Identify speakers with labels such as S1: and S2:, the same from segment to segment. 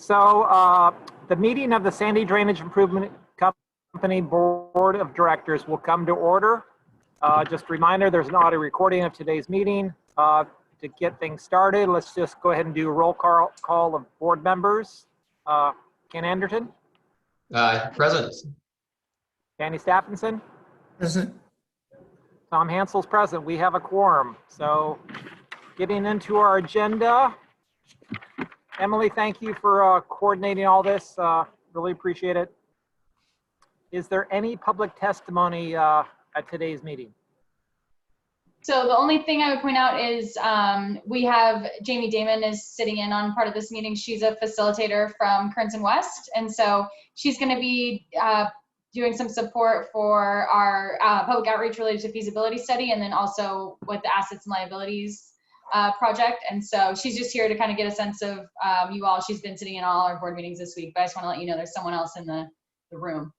S1: So the meeting of the Sandy Drainage Improvement Company Board of Directors will come to order. Just a reminder, there's an audio recording of today's meeting. To get things started, let's just go ahead and do a roll call of board members. Ken Anderton?
S2: Present.
S1: Danny Stephenson?
S3: Present.
S1: Tom Hansel's present. We have a quorum. So getting into our agenda. Emily, thank you for coordinating all this. Really appreciate it. Is there any public testimony at today's meeting?
S4: So the only thing I would point out is we have Jamie Damon is sitting in on part of this meeting. She's a facilitator from Kearns and West. And so she's going to be doing some support for our public outreach related to feasibility study, and then also with the assets and liabilities project. And so she's just here to kind of get a sense of you all. She's been sitting in all our board meetings this week, but I just want to let you know there's someone else in the room.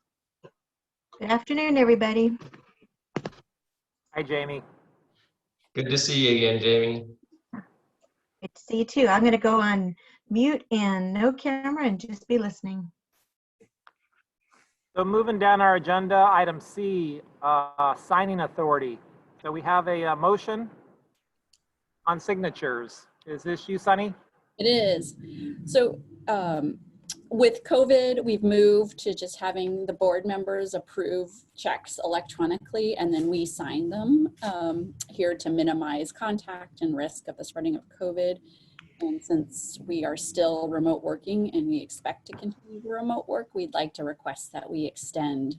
S5: Good afternoon, everybody.
S1: Hi, Jamie.
S2: Good to see you again, Jamie.
S5: Good to see you too. I'm going to go on mute and no camera and just be listening.
S1: So moving down our agenda, item C, signing authority. So we have a motion on signatures. Is this you, Sunny?
S6: It is. So with COVID, we've moved to just having the board members approve checks electronically, and then we sign them here to minimize contact and risk of the spreading of COVID. And since we are still remote working and we expect to continue to remote work, we'd like to request that we extend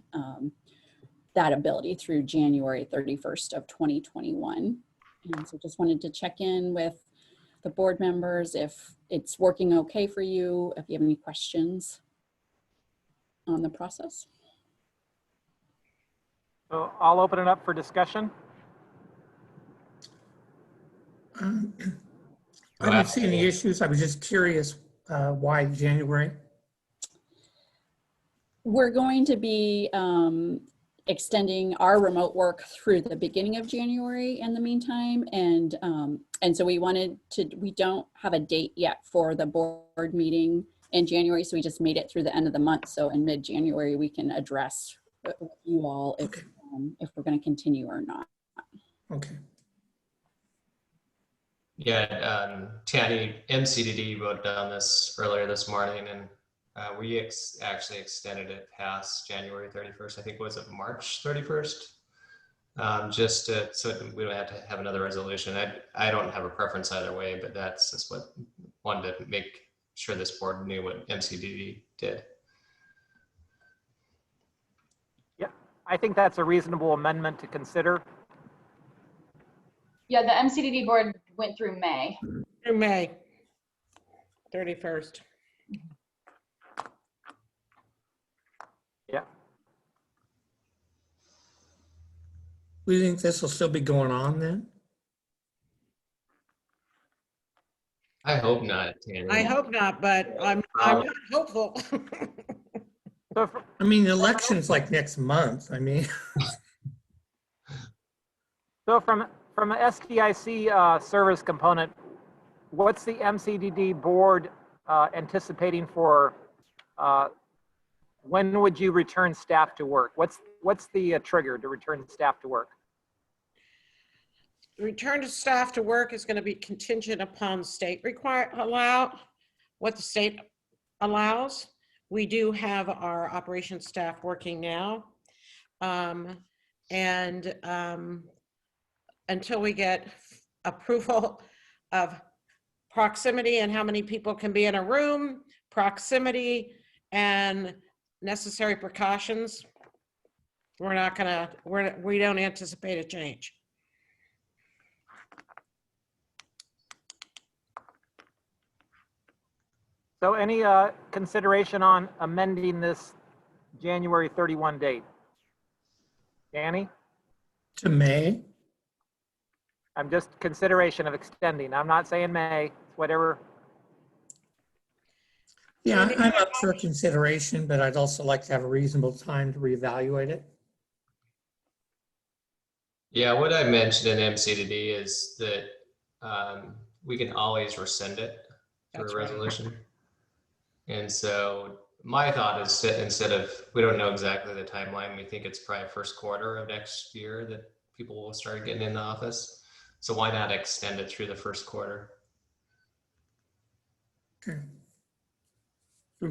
S6: that ability through January 31st of 2021. And so just wanted to check in with the board members if it's working okay for you, if you have any questions on the process.
S1: So I'll open it up for discussion.
S3: I didn't see any issues. I was just curious why January?
S6: We're going to be extending our remote work through the beginning of January in the meantime. And so we don't have a date yet for the board meeting in January. So we just made it through the end of the month. So in mid-January, we can address with you all if we're going to continue or not.
S3: Okay.
S2: Yeah, Tanny, MCDD voted on this earlier this morning, and we actually extended it past January 31st. I think, was it March 31st? Just so we don't have to have another resolution. I don't have a preference either way, but that's just what wanted to make sure this board knew what MCDD did.
S1: Yeah, I think that's a reasonable amendment to consider.
S4: Yeah, the MCDD board went through May.
S7: Through May 31st.
S1: Yeah.
S3: Do you think this will still be going on then?
S2: I hope not, Tanny.
S7: I hope not, but I'm not hopeful.
S1: So
S3: I mean, the election's like next month. I mean.
S1: So from an SDIC service component, what's the MCDD board anticipating for when would you return staff to work? What's the trigger to return staff to work?
S7: Return to staff to work is going to be contingent upon state what the state allows. We do have our operations staff working now. Until we get approval of proximity and how many people can be in a room, proximity and necessary precautions, we don't anticipate a change.
S1: So any consideration on amending this January 31 date? Danny?
S3: To May?
S1: I'm just consideration of extending. I'm not saying May, whatever.
S3: Yeah, I'm up for consideration, but I'd also like to have a reasonable time to reevaluate it.
S2: Yeah, what I mentioned in MCDD is that we can always rescind it through a resolution. And so my thought is that instead of, we don't know exactly the timeline, we think it's probably first quarter of next year that people will start getting in the office. So why not extend it through the first quarter?
S3: Okay.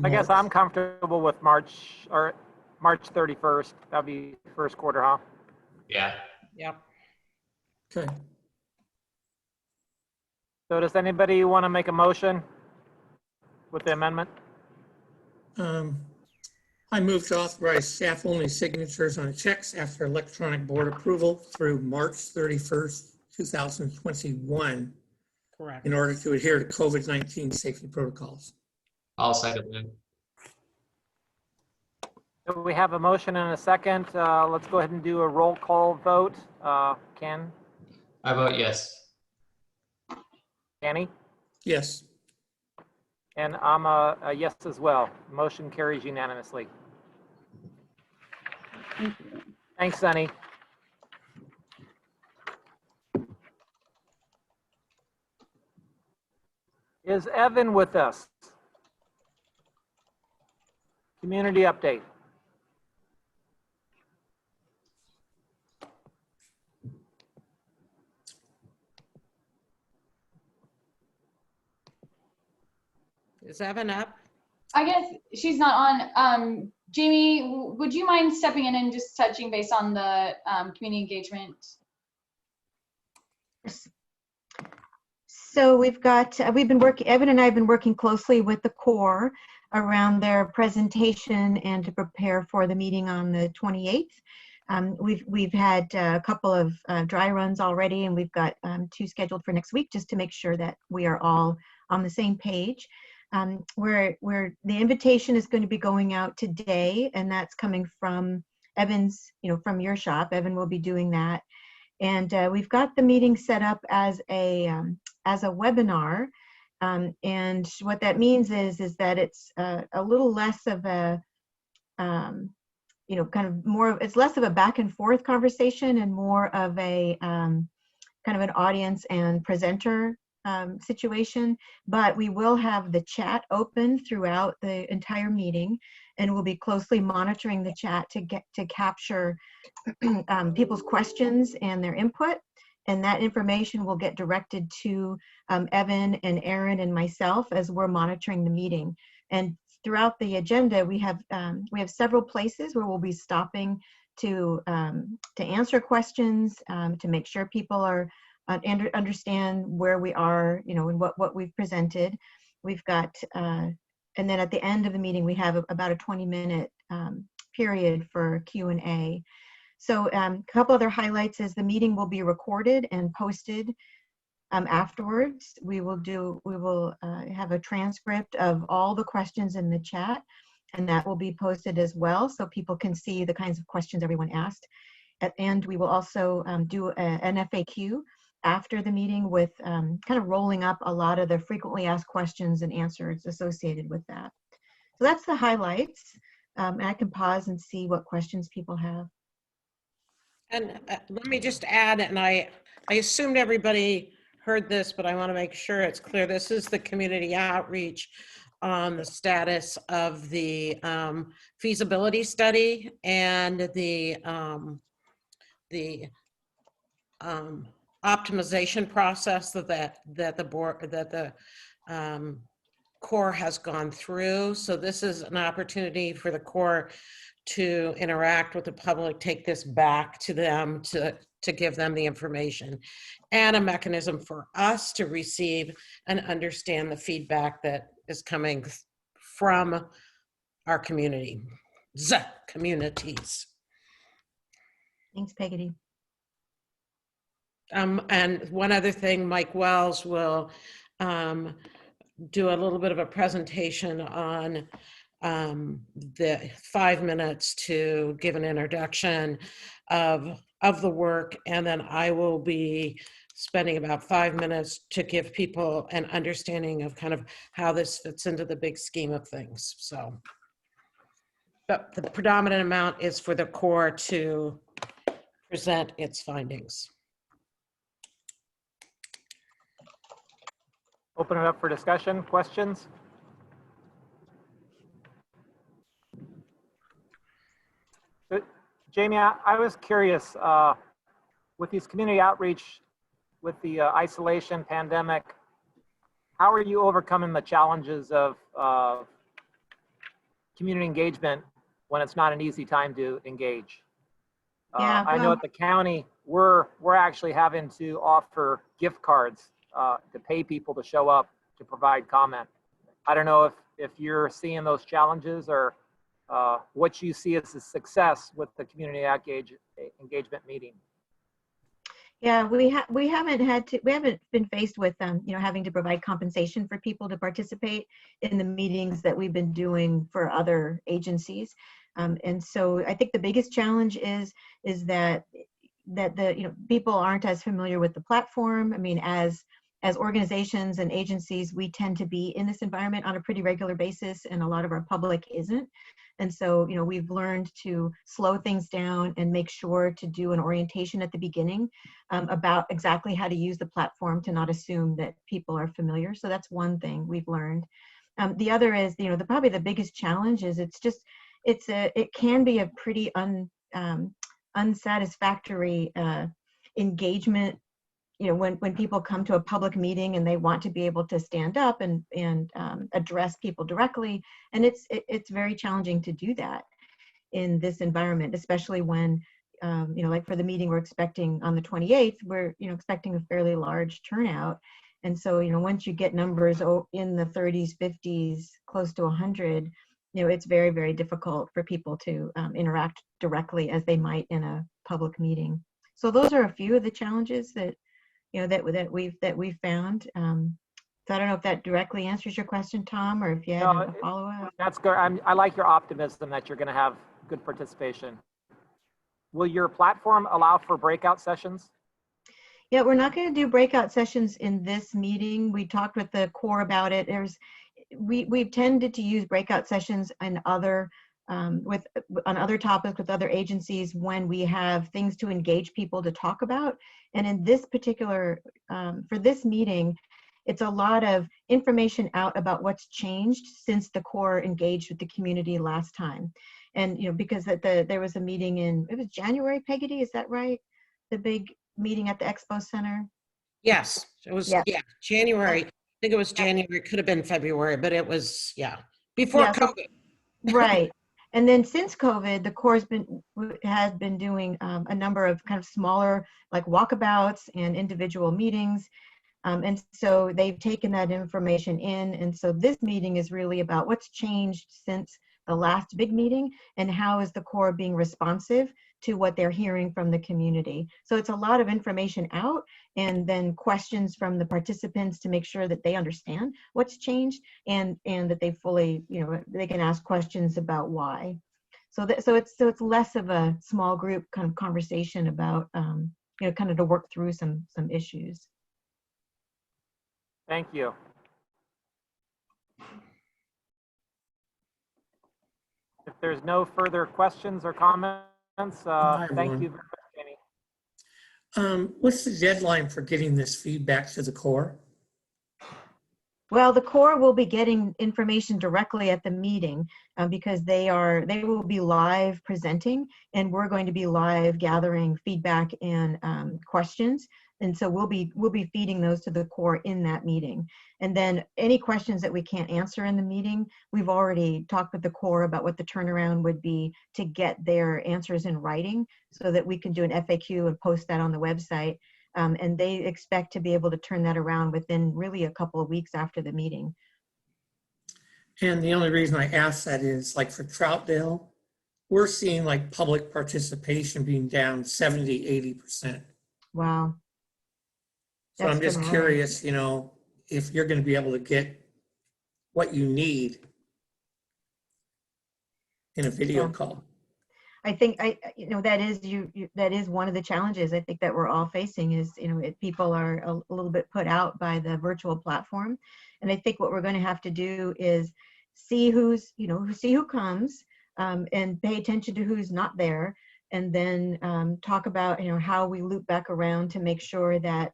S1: I guess I'm comfortable with March 31st. That'd be first quarter, huh?
S2: Yeah.
S7: Yep.
S3: Okay.
S1: So does anybody want to make a motion with the amendment?
S3: I move to authorize staff-only signatures on checks after electronic board approval through March 31st, 2021,
S7: Correct.
S3: in order to adhere to COVID-19 safety protocols.
S2: I'll second that.
S1: So we have a motion and a second. Let's go ahead and do a roll call vote. Ken,
S2: I vote yes.
S1: Danny,
S3: Yes.
S1: and I'm a yes as well. Motion carries unanimously.
S6: Thank you.
S1: Thanks, Sunny. Is Evan with us? Community update.
S7: Is Evan up?
S4: I guess she's not on. Jamie, would you mind stepping in and just touching base on the community engagement?
S5: So we've been working, Evan and I have been working closely with the Corps around their presentation and to prepare for the meeting on the 28th. We've had a couple of dry runs already, and we've got 2 scheduled for next week, just to make sure that we are all on the same page. Where the invitation is going to be going out today, and that's coming from Evan's, from your shop. Evan will be doing that. And we've got the meeting set up as a webinar, and what that means is that it's a little less of a, kind of more. It's less of a back and forth conversation and more of a kind of an audience and presenter situation. But we will have the chat open throughout the entire meeting, and we'll be closely monitoring the chat to capture people's questions and their input, and that information will get directed to Evan and Aaron and myself as we're monitoring the meeting. And throughout the agenda, we have several places where we'll be stopping to answer questions, to make sure people are understand where we are, and what we've presented. We've got, and then at the end of the meeting, we have about a 20-minute period for Q&A. So a couple other highlights is the meeting will be recorded and posted afterwards. We will have a transcript of all the questions in the chat, and that will be posted as well, so people can see the kinds of questions everyone asked. And we will also do an FAQ after the meeting with kind of rolling up a lot of the frequently asked questions and answers associated with that. So that's the highlights. And I can pause and see what questions people have.
S7: And let me just add, and I assumed everybody heard this, but I want to make sure it's clear. This is the community outreach on the status of the feasibility study and the optimization process that the Corps has gone through. So this is an opportunity for the Corps to interact with the public, take this back to them to give them the information, and a mechanism for us to receive and understand the feedback that is coming from our communities.
S5: Thanks, Peggy.
S7: And one other thing, Mike Wells will do a little bit of a presentation on the 5 minutes to give an introduction of the work, and then I will be spending about 5 minutes to give people an understanding of kind of how this fits into the big scheme of things. So, but the predominant amount is for the Corps to present its findings.
S1: Open it up for discussion, questions. Jamie, I was curious, with these community outreach, with the isolation pandemic, how are you overcoming the challenges of community engagement when it's not an easy time to engage?
S5: Yeah,
S1: I know
S5: well-
S1: at the county, we're actually having to offer gift cards to pay people to show up to provide comment. I don't know if you're seeing those challenges or what you see as a success with the community engagement meeting.
S5: Yeah, we haven't been faced with having to provide compensation for people to participate in the meetings that we've been doing for other agencies. And so I think the biggest challenge is that the people aren't as familiar with the platform. I mean, as organizations and agencies, we tend to be in this environment on a pretty regular basis, and a lot of our public isn't. And so, we've learned to slow things down and make sure to do an orientation at the beginning about exactly how to use the platform, to not assume that people are familiar. So that's one thing we've learned. The other is, probably the biggest challenge is it can be a pretty unsatisfactory engagement. When people come to a public meeting and they want to be able to stand up and address people directly, and it's very challenging to do that in this environment, especially when like for the meeting we're expecting on the 28th, we're expecting a fairly large turnout. And so once you get numbers in the 30s, 50s, close to 100, it's very, very difficult for people to interact directly as they might in a public meeting. So those are a few of the challenges that that we've found. So I don't know if that directly answers your question, Tom, or if you had a follow-up.
S1: That's good. I like your optimism that you're going to have good participation. Will your platform allow for breakout sessions?
S5: Yeah, we're not going to do breakout sessions in this meeting. We talked with the core about it. We've tended to use breakout sessions and on other topics with other agencies when we have things to engage people to talk about. And in this particular, for this meeting, it's a lot of information out about what's changed since the core engaged with the community last time. And because there was a meeting it was January, Peggy, is that right? The big meeting at the Expo Center?
S7: Yes, it was, yeah, January. I think it was January, it could have been February, but it was, before COVID.
S5: Right. And then since COVID, the Corps has been doing a number of kind of smaller, like walkabouts and individual meetings. And so they've taken that information in. And so this meeting is really about what's changed since the last big meeting and how is the Corps being responsive to what they're hearing from the community. So it's a lot of information out, and then questions from the participants to make sure that they understand what's changed and that they fully, they can ask questions about why. So it's less of a small group kind of conversation about, kind of to work through some issues.
S1: Thank you. If there's no further questions or comments, thank you very much, Jamie.
S3: What's the deadline for getting this feedback to the Corps?
S5: Well, the Corps will be getting information directly at the meeting because they will be live presenting, and we're going to be live gathering feedback and questions. And so we'll be feeding those to the Corps in that meeting. And then any questions that we can't answer in the meeting, we've already talked with the Corps about what the turnaround would be to get their answers in writing so that we can do an FAQ and post that on the website. And they expect to be able to turn that around within really a couple of weeks after the meeting.
S3: And the only reason I ask that is, like for Troutdale, we're seeing like public participation being down 70, 80%.
S5: Wow.
S3: So I'm just curious, if you're going to be able to get what you need in a video call.
S5: I think that is one of the challenges I think that we're all facing is, people are a little bit put out by the virtual platform. And I think what we're going to have to do is see who comes and pay attention to who's not there. And then talk about, how we loop back around to make sure that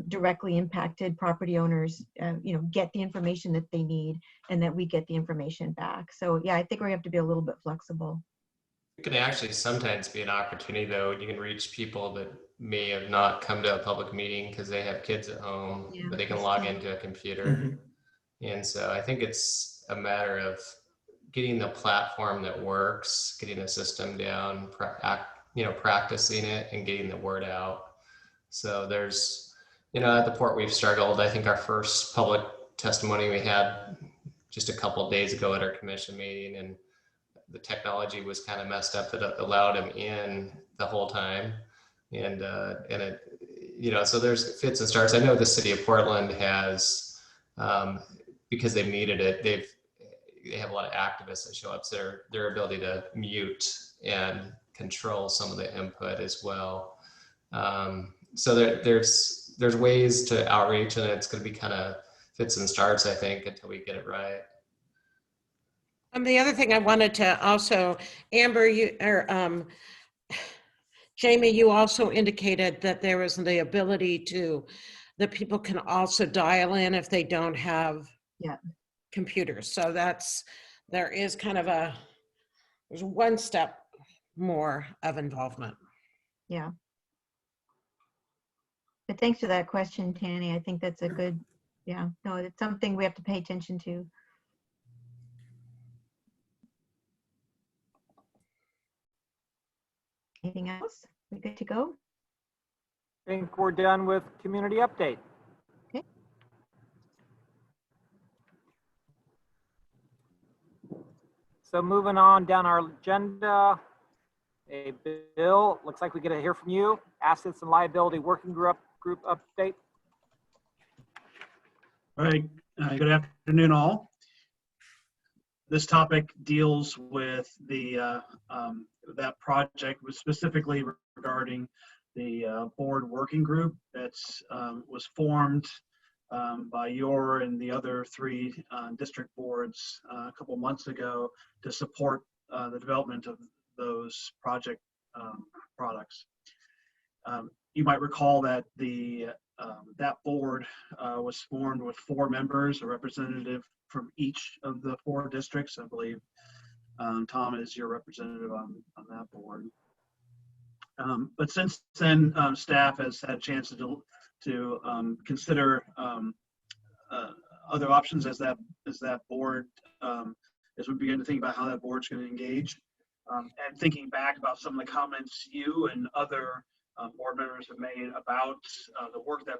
S5: directly impacted property owners, get the information that they need and that we get the information back. So yeah, I think we have to be a little bit flexible.
S2: can actually sometimes be an opportunity, though. You can reach people that may have not come to a public meeting because they have kids at home,
S5: Yeah,
S2: but they can
S5: that's
S2: log
S5: true.
S2: into a computer.
S3: Mhm.
S2: And so I think it's a matter of getting the platform that works, getting the system down, practicing it and getting the word out. So there's, at the port we've struggled. I think our first public testimony we had just a couple of days ago at our commission meeting, and the technology was kind of messed up that allowed him in the whole time. And it, so there's fits and starts. I know the city of Portland has, because they've needed it, they have a lot of activists that show up. So their ability to mute and control some of the input as well. So there's ways to outreach, and it's going to be kind of fits and starts, I think, until we get it right.
S7: The other thing I wanted to also, Amber, Jamie, you also indicated that there was the ability that people can also dial in if they don't have computers. So there is kind of there's one step more of involvement.
S5: Yeah. But thanks for that question, Tanny. I think that's a good, no, it's something we have to pay attention to. Anything else? We good to go?
S1: I think we're done with community update.
S5: Okay.
S1: So moving on down our agenda, Bill, looks like we get to hear from you. Assets and Liability Working Group update.
S8: All right, good afternoon all. This topic deals with that project, was specifically regarding the board working group that's was formed by your and the other 3 district boards a couple months ago to support the development of those project products. You might recall that that board was formed with 4 members, a representative from each of the 4 districts. I believe Tom is your representative on that board. But since then, staff has had a chance to consider other options as that board, as we begin to think about how that board's going to engage. And thinking back about some of the comments you and other board members have made about the work that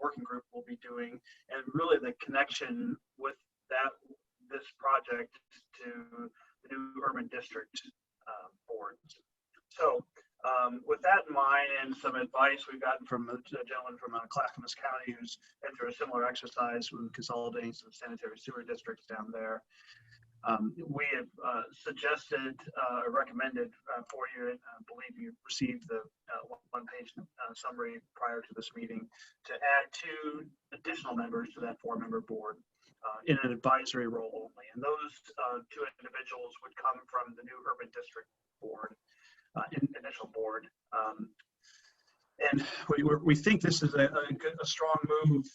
S8: working group will be doing, and really the connection with this project to the new urban district board. So with that in mind, and some advice we've gotten from a gentleman from Clackamas County who's been through a similar exercise with consolidating some sanitary sewer districts down there, we have suggested or recommended for you, and I believe you received the one-page summary prior to this meeting, to add 2 additional members to that 4-member board in an advisory role only. And those 2 individuals would come from the new urban district board, initial board. And we think this is a strong move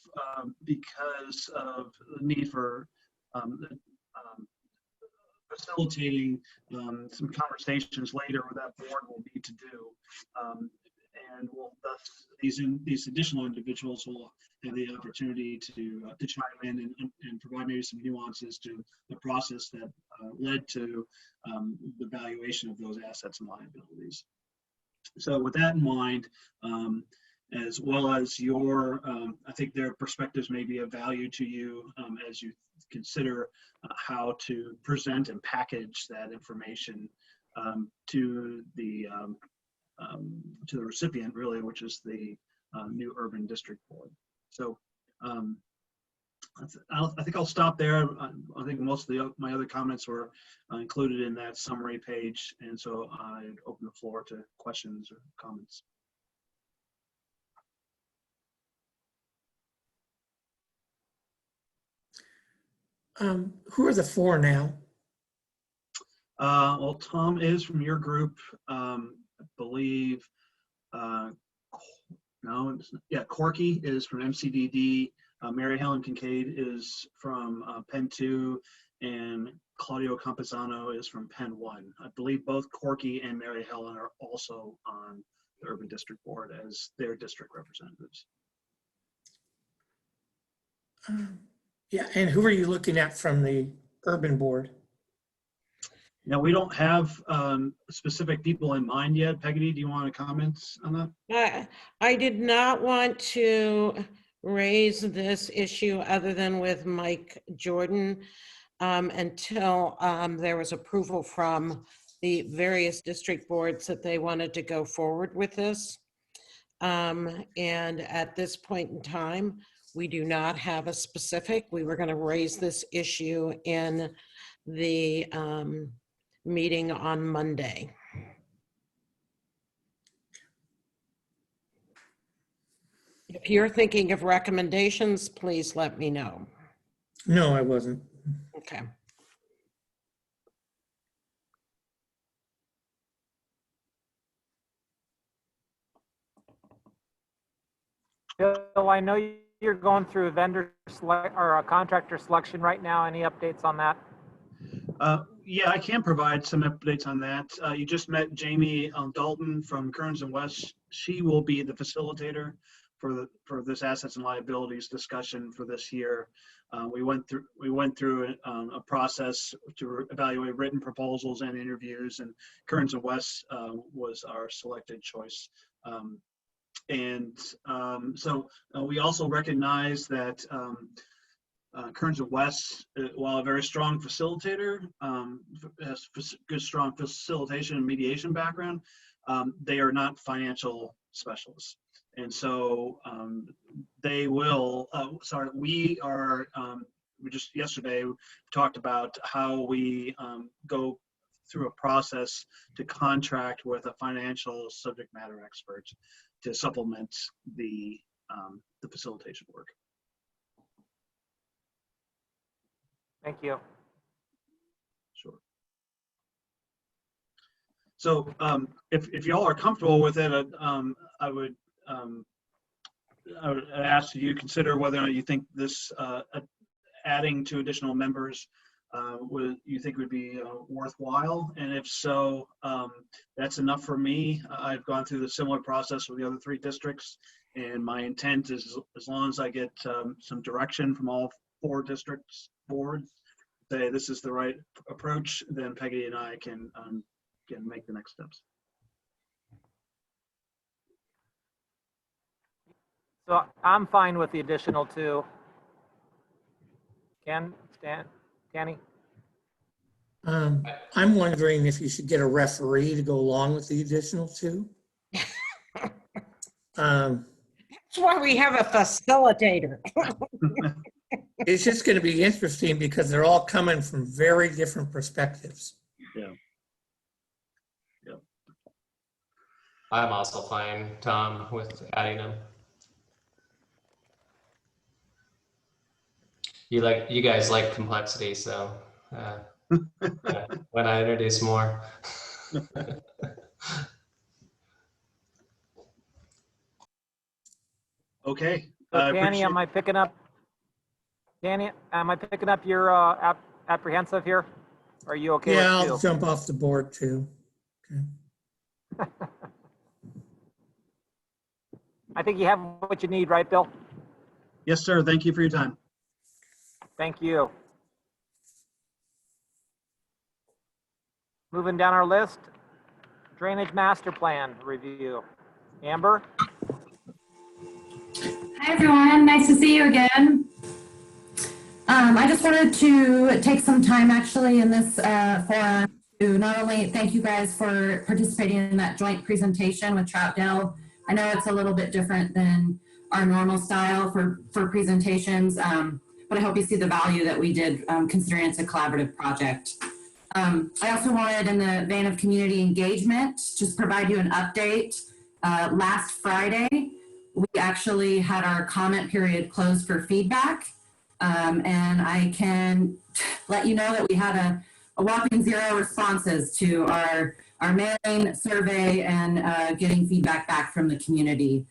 S8: because of the need for facilitating some conversations later what that board will need to do, and thus these additional individuals will have the opportunity to chime in and provide maybe some nuances to the process that led to the valuation of those assets and liabilities. So with that in mind, as well as your, I think their perspectives may be of value to you as you consider how to present and package that information to the recipient, really, which is the new urban district board. So I think I'll stop there. I think most of my other comments were included in that summary page, and so I'd open the floor to questions or comments.
S3: Who are the 4 now?
S8: Well, Tom is from your group, I believe. Corky is from MCDD. Mary Helen Kincaid is from Penn 2, and Claudio Campesano is from Penn 1. I believe both Corky and Mary Helen are also on the Urban District Board as their district representatives.
S3: Yeah, and who are you looking at from the urban board?
S8: Now, we don't have specific people in mind yet. Peggy, do you want to comment on that?
S7: I did not want to raise this issue other than with Mike Jordan until there was approval from the various district boards that they wanted to go forward with this. And at this point in time, we do not have a specific. We were going to raise this issue in the meeting on Monday. If you're thinking of recommendations, please let me know.
S3: No, I wasn't.
S7: Okay.
S1: Bill, I know you're going through a vendor select or a contractor selection right now. Any updates on that?
S8: Yeah, I can provide some updates on that. You just met Jamie Dalton from Kearns and West. She will be the facilitator for this assets and liabilities discussion for this year. We went through a process to evaluate written proposals and interviews, and Kearns and West was our selected choice. So we also recognize that Kearns and West, while a very strong facilitator, has good, strong facilitation and mediation background, they are not financial specialists. And so they will, we just yesterday talked about how we go through a process to contract with a financial subject matter expert to supplement the facilitation work.
S1: Thank you.
S8: Sure. So if y'all are comfortable with it, I would ask you consider whether or not you think this adding 2 additional members would be worthwhile, and if so, that's enough for me. I've gone through the similar process with the other 3 districts, and my intent is, as long as I get some direction from all 4 districts boards, say this is the right approach, then Peggy and I can make the next steps.
S1: So I'm fine with the additional 2. Danny?
S3: I'm wondering if you should get a referee to go along with the additional 2.
S7: That's why we have a facilitator.
S3: It's just going to be interesting because they're all coming from very different perspectives.
S8: Yeah. Yep.
S2: I'm also fine, Tom, with adding them. You guys like complexity, so when I introduce more.
S8: Okay.
S1: So Danny, am I picking up? Danny, am I picking up your apprehensive here? Are you okay?
S3: Yeah,
S1: with
S3: I'll jump off the board too. Okay.
S1: I think you have what you need, right, Bill?
S8: Yes, sir. Thank you for your time.
S1: Thank you. Moving down our list, drainage master plan review. Amber?
S9: Hi, everyone. Nice to see you again. I just wanted to take some time actually in this forum to not only thank you guys for participating in that joint presentation with Troutdale. I know it's a little bit different than our normal style for presentations, but I hope you see the value that we did considering it's a collaborative project. I also wanted, in the vein of community engagement, just provide you an update. Last Friday, we actually had our comment period closed for feedback. And I can let you know that we had a whopping 0 responses to our mailing survey and getting feedback back from the community.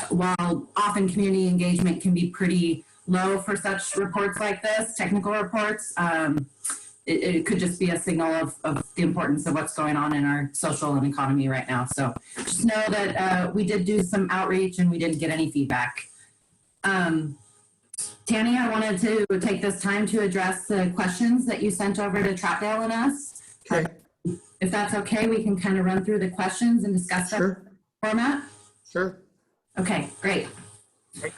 S9: While often community engagement can be pretty low for such reports like this, technical reports. It could just be a signal of the importance of what's going on in our social and economy right now. So just know that we did do some outreach and we didn't get any feedback. Tanny, I wanted to take this time to address the questions that you sent over to Troutdale and us.
S3: Okay.
S9: If that's okay, we can kind of run through the questions and discuss that
S3: Sure.
S9: format.
S3: Sure.
S9: Okay, great.
S1: Great.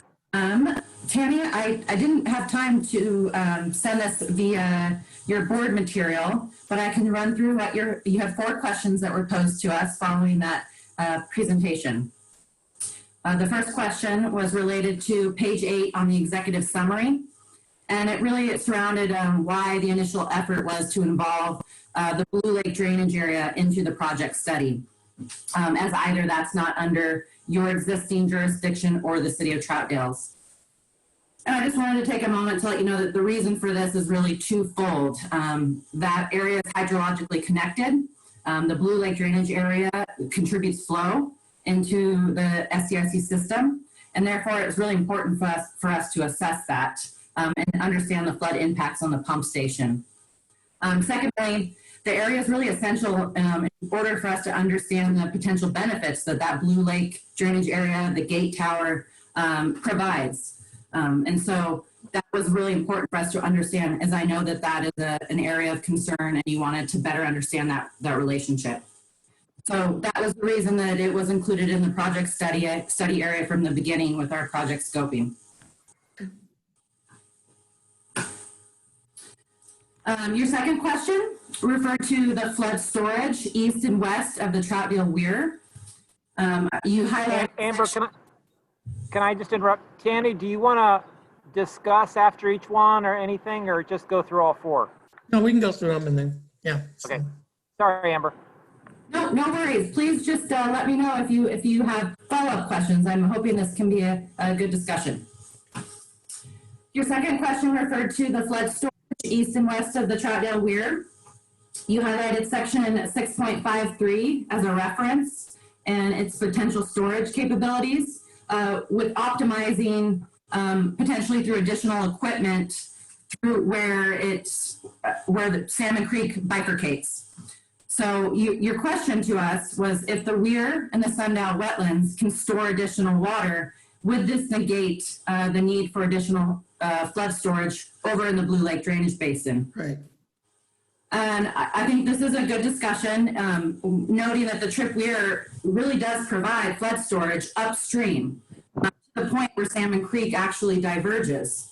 S9: Tammy, I didn't have time to send this via your board material, but I can run through what you have 4 questions that were posed to us following that presentation. The first question was related to page 8 on the executive summary, and it really surrounded why the initial effort was to involve the Blue Lake drainage area into the project study, as either that's not under your existing jurisdiction or the city of Troutdale's. And I just wanted to take a moment to let you know that the reason for this is really twofold. That area is hydrologically connected. The Blue Lake drainage area contributes flow into the SDIC system, and therefore it's really important for us to assess that and understand the flood impacts on the pump station. Secondly, the area is really essential in order for us to understand the potential benefits that Blue Lake drainage area, the gate tower, provides. And so that was really important for us to understand, as I know that is an area of concern and you wanted to better understand that relationship. So that was the reason that it was included in the project study area from the beginning with our project scoping. Your second question referred to the flood storage east and west of the Troutdale Weir. You highlight—
S1: Amber, can I just interrupt? Tanny, do you want to discuss after each one or anything, or just go through all 4?
S3: No, we can go through them and then, yeah.
S1: Okay. Sorry, Amber.
S9: No worries. Please just let me know if you have follow-up questions. I'm hoping this can be a good discussion. Your second question referred to the flood storage east and west of the Troutdale Weir. You highlighted section 6.53 as a reference and its potential storage capabilities, with optimizing potentially through additional equipment through where the Salmon Creek bifurcates. So your question to us was, if the Weir and the Sundown wetlands can store additional water, would this negate the need for additional flood storage over in the Blue Lake drainage basin?
S3: Right.
S9: And I think this is a good discussion, noting that the Trip Weir really does provide flood storage upstream, to the point where Salmon Creek actually diverges.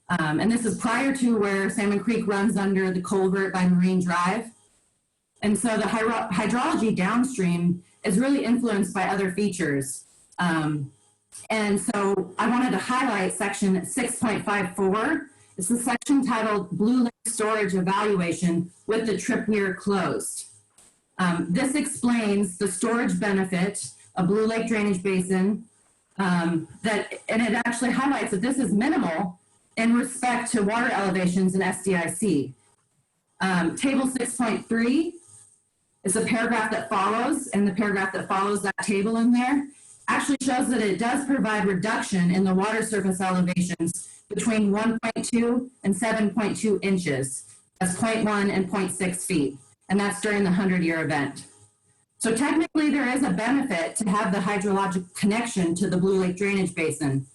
S9: And this is prior to where Salmon Creek runs under the culvert by Marine Drive. And so the hydrology downstream is really influenced by other features. And so I wanted to highlight section 6.54. It's the section titled Blue Lake Storage Evaluation with the Trip Weir closed. This explains the storage benefit of Blue Lake drainage basin, and it actually highlights that this is minimal in respect to water elevations in SDIC. Table 6.3 is a paragraph that follows, and the paragraph that follows that table in there actually shows that it does provide reduction in the water surface elevations between 1.2 and 7.2 inches. That's 0.1 and 0.6 feet, and that's during the 100-year event. So technically there is a benefit to have the hydrologic connection to the Blue Lake drainage basin.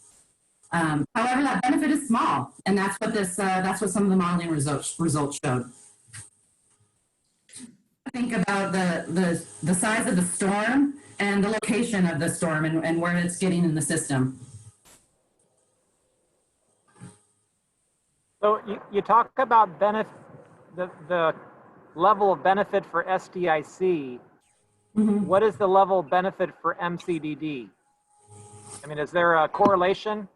S9: However, that benefit is small, and that's what some of the modeling results showed. Think about the size of the storm and the location of the storm and where it's getting in the system.
S1: So you talk about the level of benefit for SDIC.
S9: Mm-hmm.
S1: What is the level of benefit for MCDD? I mean, is there a correlation?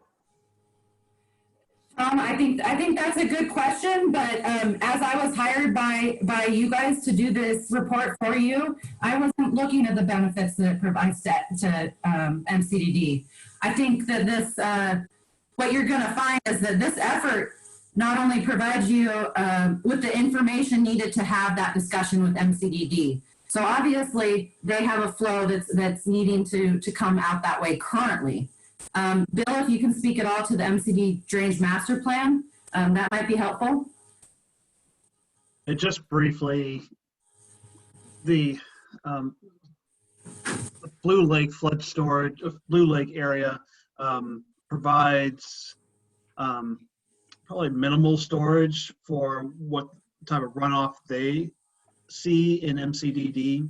S9: I think that's a good question, but as I was hired by you guys to do this report for you, I wasn't looking at the benefits that it provides to MCDD. I think that this, what you're going to find is that this effort not only provides you with the information needed to have that discussion with MCDD. So obviously they have a flow that's needing to come out that way currently. Bill, if you can speak at all to the MCD drainage master plan, that might be helpful.
S8: And just briefly, the Blue Lake flood storage, Blue Lake area provides probably minimal storage for what type of runoff they see in MCDD.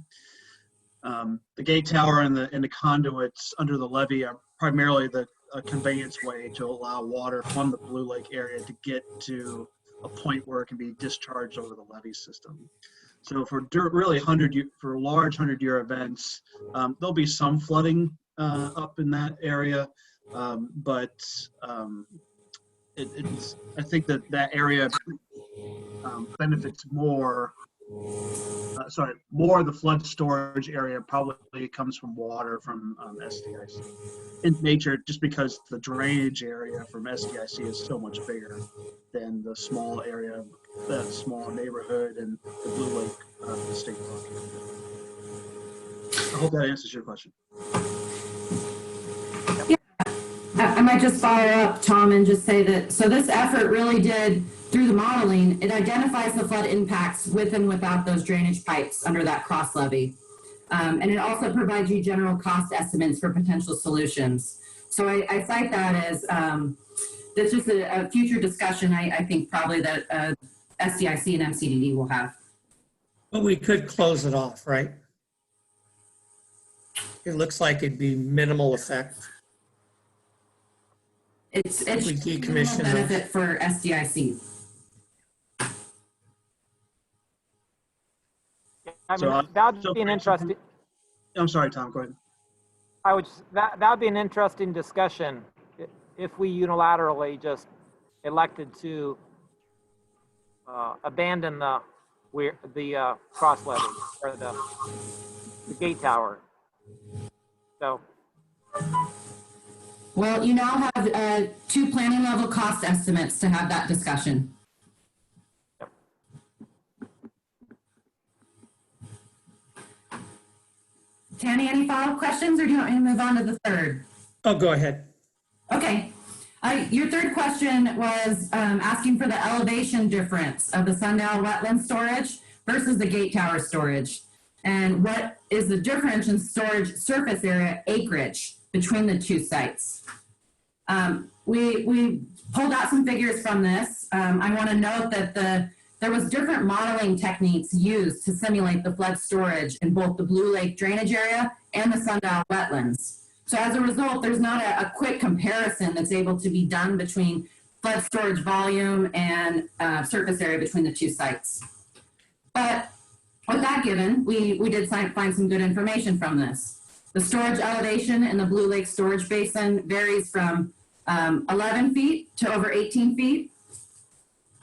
S8: The gate tower and the conduits under the levee are primarily the conveyance way to allow water from the Blue Lake area to get to a point where it can be discharged over the levee system. So for really for large 100-year events, there'll be some flooding up in that area, but I think that area benefits more. More of the flood storage area probably comes from water from SDIC in nature, just because the drainage area from SDIC is so much bigger than the small area, the small neighborhood and the Blue Lake state park. I hope that answers your question.
S9: I might just follow up, Tom, and just say that, so this effort really did, through the modeling, it identifies the flood impacts with and without those drainage pipes under that cross levee. And it also provides you general cost estimates for potential solutions. So I cite that as, that's just a future discussion, I think probably that SDIC and MCDD will have.
S3: But we could close it off, right? It looks like it'd be minimal effect.
S9: It's
S3: We decommission
S9: a benefit for SDIC.
S1: I mean, that'd be an interesting.
S8: I'm sorry, Tom, go ahead.
S1: That would be an interesting discussion if we unilaterally just elected to abandon the cross levee or the gate tower. So.
S9: Well, you now have 2 planning level cost estimates to have that discussion.
S1: Yep.
S9: Tanny, any follow-up questions, or do you want me to move on to the third?
S3: Oh, go ahead.
S9: Okay. Your third question was asking for the elevation difference of the Sundown wetland storage versus the gate tower storage. And what is the difference in storage surface area acreage between the 2 sites? We pulled out some figures from this. I want to note that there was different modeling techniques used to simulate the flood storage in both the Blue Lake drainage area and the Sundial wetlands. So as a result, there's not a quick comparison that's able to be done between flood storage volume and surface area between the 2 sites. But with that given, we did find some good information from this. The storage elevation in the Blue Lake storage basin varies from 11 feet to over 18 feet.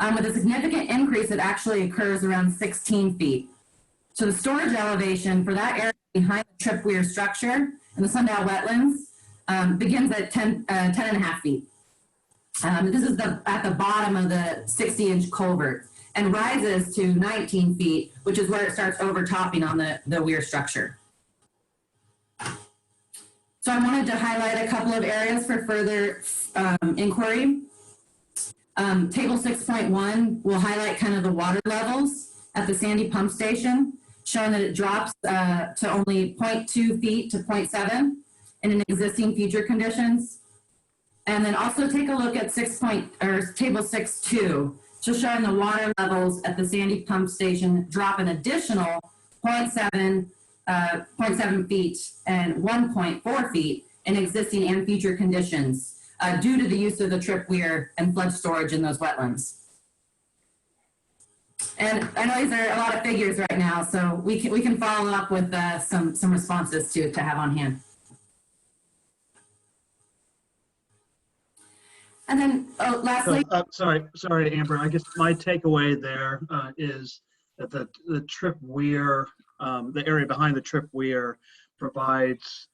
S9: With a significant increase, it actually occurs around 16 feet. So the storage elevation for that area behind the trip weir structure in the Sundial wetlands begins at 10.5 feet. This is at the bottom of the 60-inch culvert and rises to 19 feet, which is where it starts overtopping on the weir structure. So I wanted to highlight a couple of areas for further inquiry. Table 6.1 will highlight kind of the water levels at the Sandy pump station, showing that it drops to only 0.2 feet to 0.7 in existing future conditions. And then also take a look at table 6.2, just showing the water levels at the Sandy pump station drop an additional 0.7 feet and 1.4 feet in existing and future conditions due to the use of the trip weir and flood storage in those wetlands. And I know these are a lot of figures right now, so we can follow up with some responses to have on hand. And then lastly,
S8: sorry, Amber. I guess my takeaway there is that the trip weir, the area behind the trip weir, provides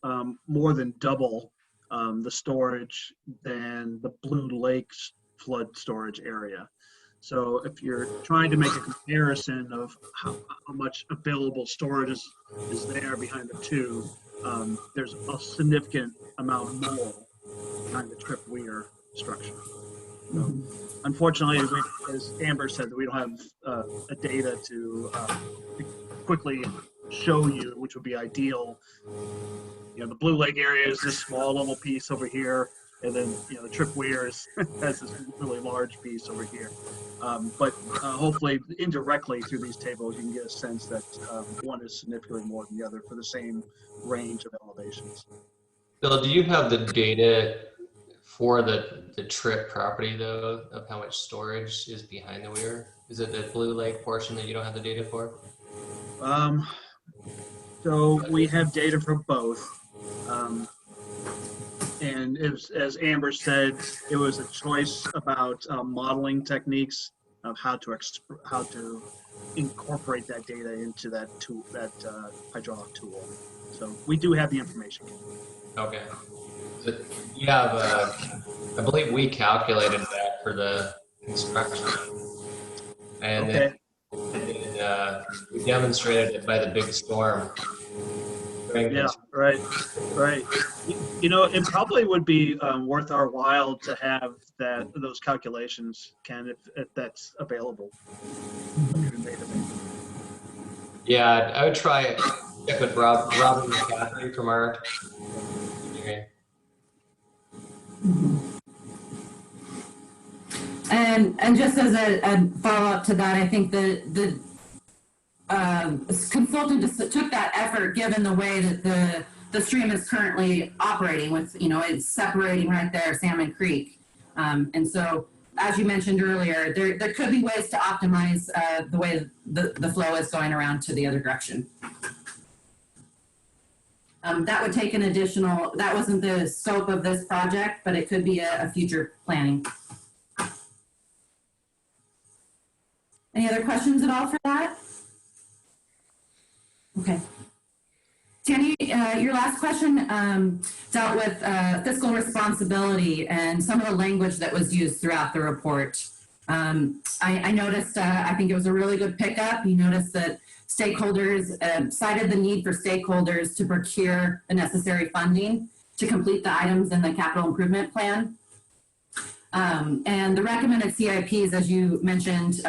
S8: more than double the storage than the Blue Lakes flood storage area. So if you're trying to make a comparison of how much available storage is there behind the 2, there's a significant amount more trip weir structure. So unfortunately, as Amber said, we don't have a data to quickly show you, which would be ideal. The Blue Lake area is this small little piece over here, and then the trip weir has this really large piece over here. But hopefully, indirectly through these tables, you can get a sense that one is significantly more than the other for the same range of elevations.
S2: Bill, do you have the data for the trip property though, of how much storage is behind the weir? Is it the Blue Lake portion that you don't have the data for?
S8: So we have data for both. And as Amber said, it was a choice about modeling techniques of how to incorporate that data into that tool, that hydraulic tool. So we do have the information.
S2: Okay. So you have, I believe we calculated that for the construction, and
S8: Okay.
S2: then we demonstrated it by the big storm.
S8: Yeah, right. It probably would be worth our while to have those calculations, Ken, if that's available.
S2: Yeah, I would try check with Robin McCaffrey from our engineering.
S9: And just as a follow-up to that, I think the consultant just took that effort given the way that the stream is currently operating with, it's separating right there, Salmon Creek. And so, as you mentioned earlier, there could be ways to optimize the way the flow is going around to the other direction. That would take that wasn't the scope of this project, but it could be a future planning. Any other questions at all for that? Okay. Tanny, your last question dealt with fiscal responsibility and some of the language that was used throughout the report. I noticed, I think it was a really good pickup. You noticed that stakeholders cited the need for stakeholders to procure the necessary funding to complete the items in the capital improvement plan. And the recommended CIPs, as you mentioned,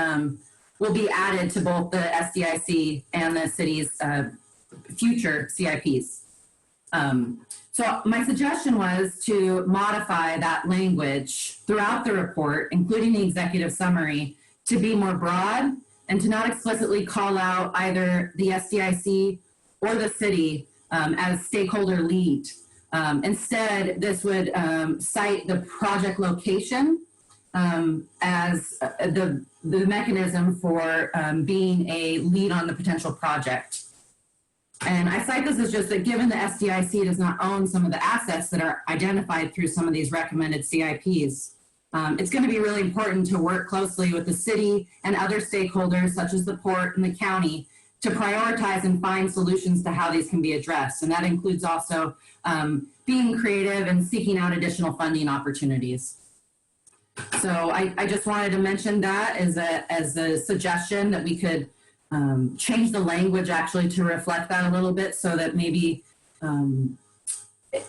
S9: will be added to both the SDIC and the city's future CIPs. So my suggestion was to modify that language throughout the report, including the executive summary, to be more broad and to not explicitly call out either the SDIC or the city as stakeholder lead. Instead, this would cite the project location as the mechanism for being a lead on the potential project. And I cite this as just that given the SDIC does not own some of the assets that are identified through some of these recommended CIPs, it's going to be really important to work closely with the city and other stakeholders such as the port and the county to prioritize and find solutions to how these can be addressed. And that includes also being creative and seeking out additional funding opportunities. So I just wanted to mention that as a suggestion that we could change the language actually to reflect that a little bit so that maybe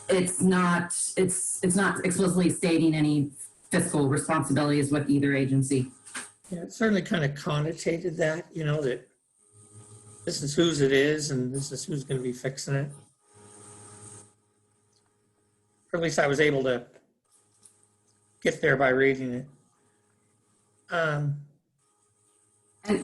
S9: it's not explicitly stating any fiscal responsibilities with either agency.
S3: Yeah, it certainly kind of connotated that, that this is whose it is and this is who's going to be fixing it. Or at least I was able to get there by reading it.
S9: And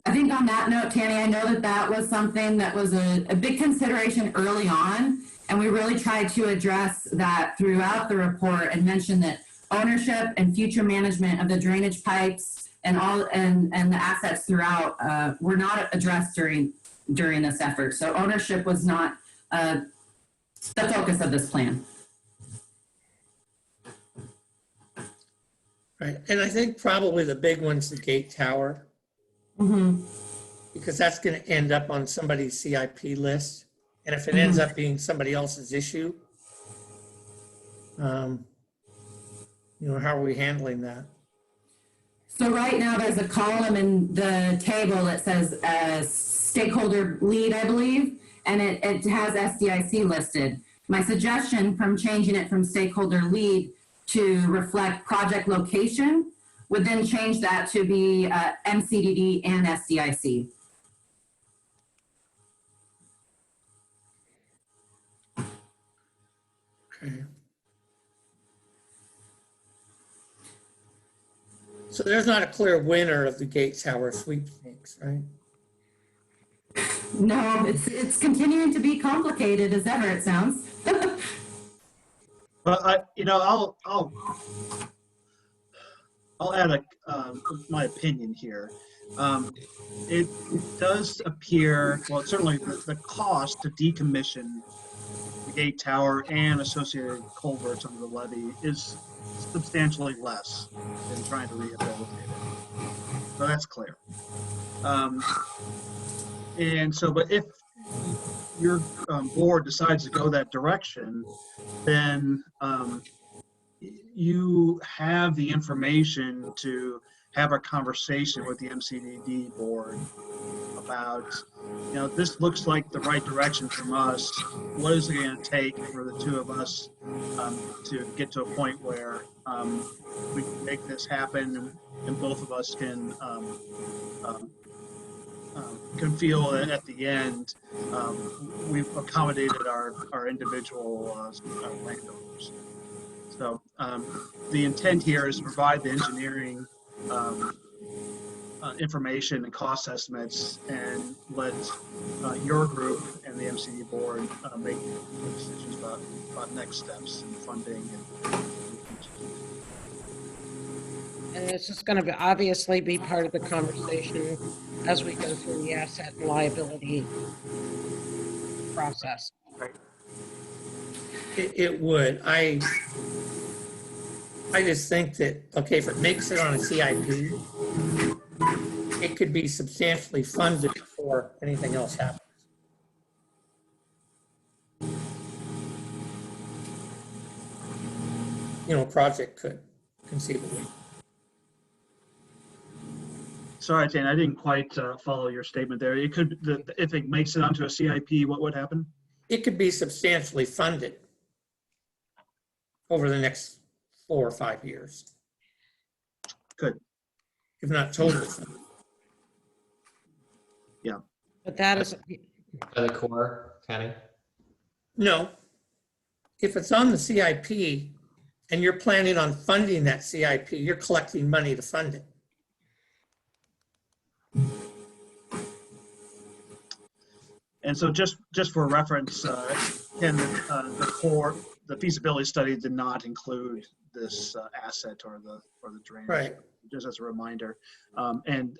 S9: I think on that note, Tanny, I know that was something that was a big consideration early on, and we really tried to address that throughout the report and mention that ownership and future management of the drainage pipes and the assets throughout were not addressed during this effort. So ownership was not the focus of this plan.
S3: Right, and I think probably the big one's the gate tower.
S9: Mm-hmm.
S3: Because that's going to end up on somebody's CIP list. And if it ends up being somebody else's issue, how are we handling that?
S9: So right now there's a column in the table that says stakeholder lead, I believe, and it has SDIC listed. My suggestion from changing it from stakeholder lead to reflect project location would then change that to be MCDD and SDIC.
S3: Okay. So there's not a clear winner of the Gate Tower sweepstakes, right?
S9: No, it's continuing to be complicated as ever, it sounds.
S8: But I'll add my opinion here. It does appear, well, certainly the cost to decommission the gate tower and associated culverts under the levee is substantially less than trying to rehabilitate it. So that's clear. And so, but if your board decides to go that direction, then you have the information to have a conversation with the MCDD board about, this looks like the right direction from us. What is it going to take for the two of us to get to a point where we can make this happen and both of us can feel that at the end we've accommodated our individual landowners. So the intent here is to provide the engineering information and cost estimates and let your group and the MCD board make decisions about next steps and funding.
S7: And this is going to obviously be part of the conversation as we go through the asset and liability process.
S1: Right.
S3: It would. I just think that, okay, if it makes it on a CIP, it could be substantially funded before anything else happens. A project could conceivably.
S8: Sorry, Dan, I didn't quite follow your statement there. It could, if it makes it onto a CIP, what would happen?
S3: It could be substantially funded over the next 4 or 5 years.
S8: Good.
S3: If not totally funded.
S8: Yeah.
S7: But that is,
S2: By the core, Kenny?
S3: No. If it's on the CIP and you're planning on funding that CIP, you're collecting money to fund it.
S8: And so just for reference, Ken, the feasibility study did not include this asset or the drainage.
S3: Right.
S8: Just as a reminder. And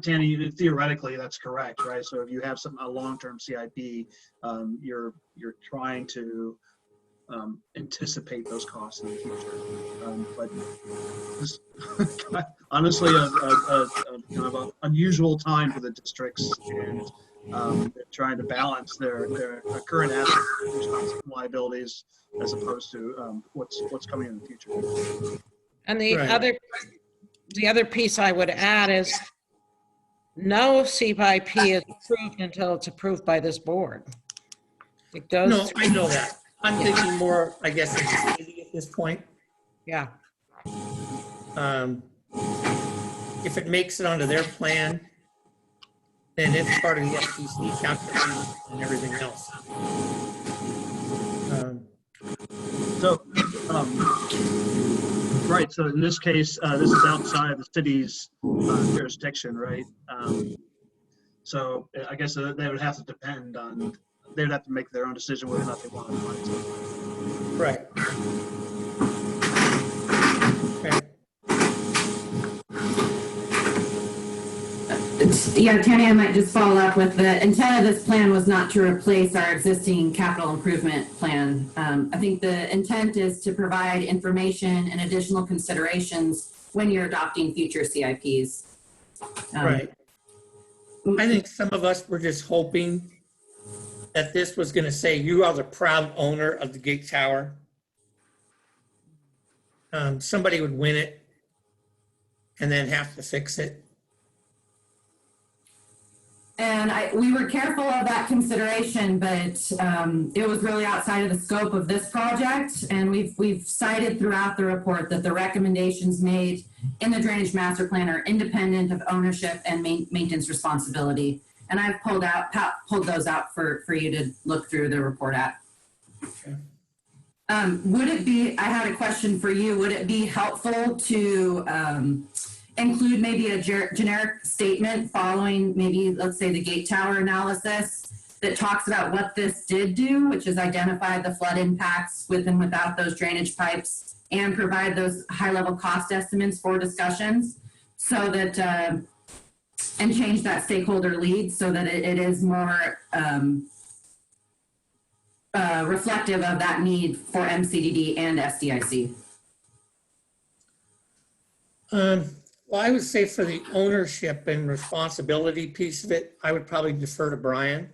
S8: Tanny, theoretically, that's correct, right? So if you have a long-term CIP, you're trying to anticipate those costs in the future. But this, honestly, kind of an unusual time for the districts, and they're trying to balance their current assets and liabilities as opposed to what's coming in the future.
S7: and the
S3: Right.
S7: other piece I would add is no CIP is approved until it's approved by this board. It goes
S3: No,
S7: through,
S3: I know that. I'm thinking more, I guess, of the city at this point.
S7: yeah.
S3: If it makes it onto their plan, then it's part of the FTC calculation and everything else.
S8: So, right. So in this case, this is outside of the city's jurisdiction, right? So I guess they would have to depend on. They would have to make their own decision whether or not they want to fund it.
S3: Right. Okay.
S9: Yeah, Tanny, I might just follow up with the intent of this plan was not to replace our existing capital improvement plan. I think the intent is to provide information and additional considerations when you're adopting future CIPs.
S3: Right. I think some of us were just hoping that this was going to say you are the proud owner of the Gate Tower. Somebody would win it and then have to fix it.
S9: And we were careful of that consideration, but it was really outside of the scope of this project. And we've cited throughout the report that the recommendations made in the drainage master plan are independent of ownership and maintenance responsibility. And I've pulled those out for you to look through the report at.
S3: Okay.
S9: Would it be, I had a question for you, would it be helpful to include maybe a generic statement following maybe, let's say, the gate tower analysis that talks about what this did do, which is identify the flood impacts with and without those drainage pipes and provide those high-level cost estimates for discussions, so that, and change that stakeholder lead so that it is more reflective of that need for MCDD and SDIC.
S3: Well, I would say for the ownership and responsibility piece of it, I would probably defer to Brian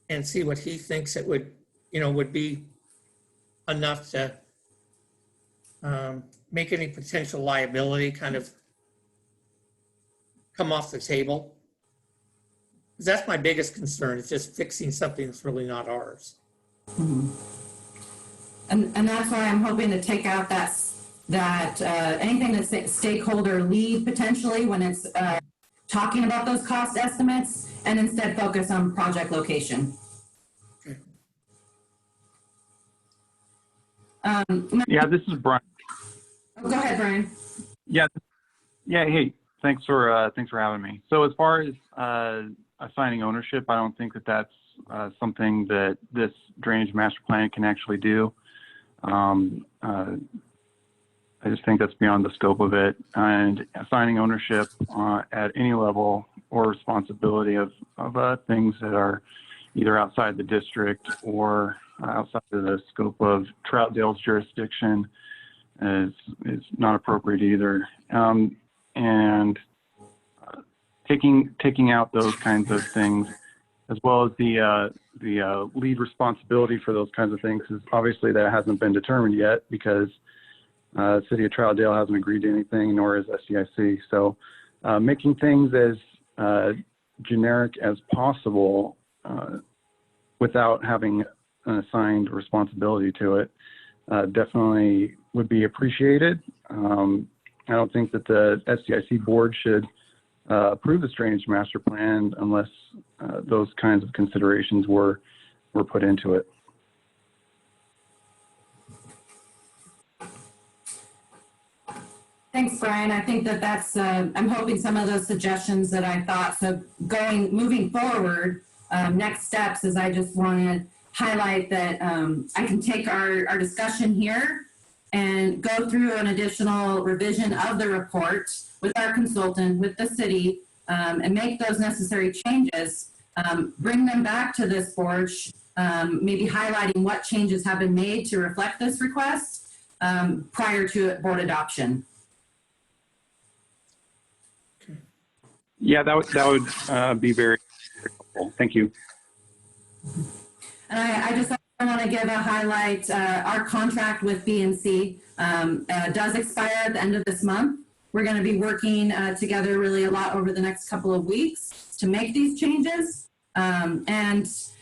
S3: and see what he thinks it would, would be enough to make any potential liability kind of come off the table. 'Cause that's my biggest concern, is just fixing something that's really not ours.
S9: Mm-hmm. And that's why I'm hoping to take out that anything that's stakeholder lead potentially when it's talking about those cost estimates, and instead focus on project location.
S3: Okay.
S10: Yeah, this is Brian.
S9: Go ahead, Brian.
S10: Yeah. Hey, thanks for having me. So as far as assigning ownership, I don't think that that's something that this drainage master plan can actually do. I just think that's beyond the scope of it, and assigning ownership at any level or responsibility of things that are either outside the district or outside of the scope of Troutdale's jurisdiction is not appropriate either. And taking out those kinds of things, as well as the lead responsibility for those kinds of things, is obviously that hasn't been determined yet, because City of Troutdale hasn't agreed to anything, nor is SDIC. So making things as generic as possible without having an assigned responsibility to it definitely would be appreciated. I don't think that the SDIC board should approve this drainage master plan unless those kinds of considerations were put into it.
S9: Thanks, Brian. I think that's, I'm hoping some of those suggestions that I thought, so moving forward, next steps is I just want to highlight that I can take our discussion here and go through an additional revision of the report with our consultant, with the city, and make those necessary changes, bring them back to this board, maybe highlighting what changes have been made to reflect this request prior to board adoption.
S10: Yeah, that would be very helpful. Thank you.
S9: And I just want to give a highlight. Our contract with BNC does expire at the end of this month. We're going to be working together really a lot over the next couple of weeks to make these changes. As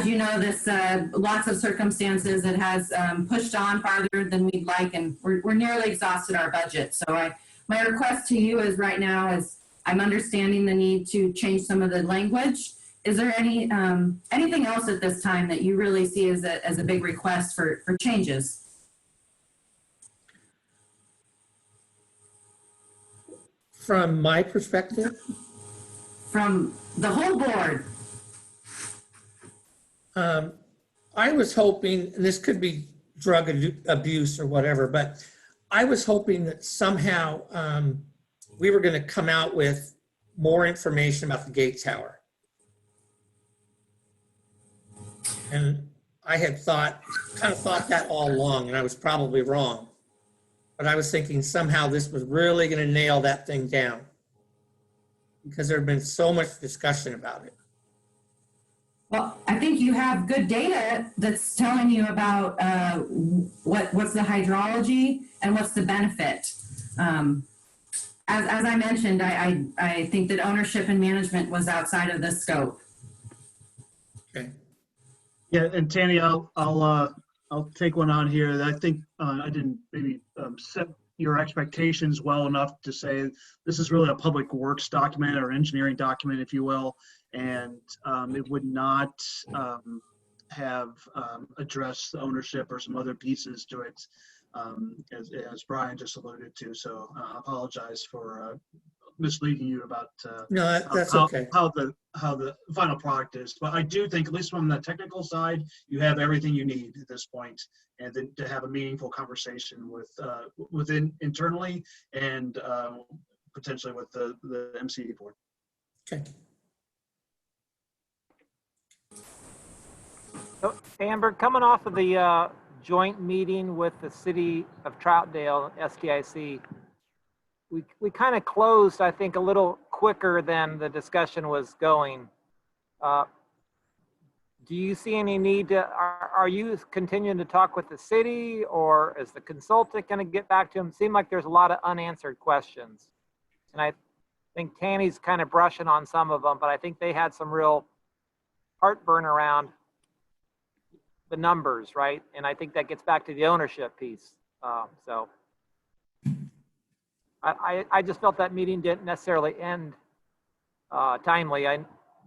S9: you know, this lots of circumstances, it has pushed on farther than we'd like, and we're nearly exhausted our budget. So my request to you is right now is I'm understanding the need to change some of the language. Is there anything else at this time that you really see as a big request for changes?
S3: From my perspective?
S9: From the whole board.
S3: I was hoping, and this could be drug abuse or whatever, but I was hoping that somehow we were going to come out with more information about the gate tower. And I had kind of thought that all along, and I was probably wrong. But I was thinking somehow this was really going to nail that thing down, because there had been so much discussion about it.
S9: Well, I think you have good data that's telling you about what's the hydrology and what's the benefit. as I mentioned, I think that ownership and management was outside of the scope.
S3: Okay.
S8: Yeah, and Tanny, I'll take one on here. I think I didn't maybe set your expectations well enough to say this is really a public works document or engineering document, if you will, and it would not have addressed the ownership or some other pieces to it, as Brian just alluded to. So I apologize for misleading you about
S3: No, that's okay.
S8: how the final product is. But I do think, at least from the technical side, you have everything you need at this point, and then to have a meaningful conversation with within internally and potentially with the MCD board.
S3: Okay.
S1: So, Amber, coming off of the joint meeting with the city of Troutdale, SDIC, we kind of closed, I think, a little quicker than the discussion was going. Do you see any need to, are you continuing to talk with the city, or is the consultant going to get back to him? Seemed like there's a lot of unanswered questions. And I think Tanny's kind of brushing on some of them, but I think they had some real heartburn around the numbers, right? And I think that gets back to the ownership piece. So I just felt that meeting didn't necessarily end timely.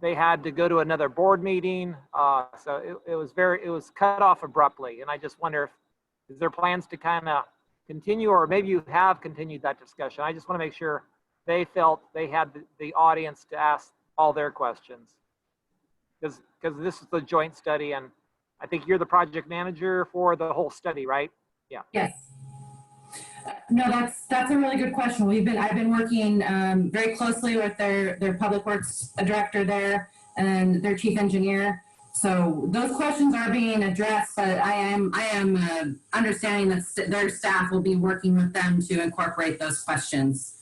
S1: They had to go to another board meeting, so it was cut off abruptly. And I just wonder if is there plans to kind of continue, or maybe you have continued that discussion. I just want to make sure they felt they had the audience to ask all their questions, because this is the joint study, and I think you're the project manager for the whole study, right? Yeah.
S9: Yes. No, that's a really good question. I've been working very closely with their public works director there and their chief engineer. So those questions are being addressed, but I am understanding that their staff will be working with them to incorporate those questions.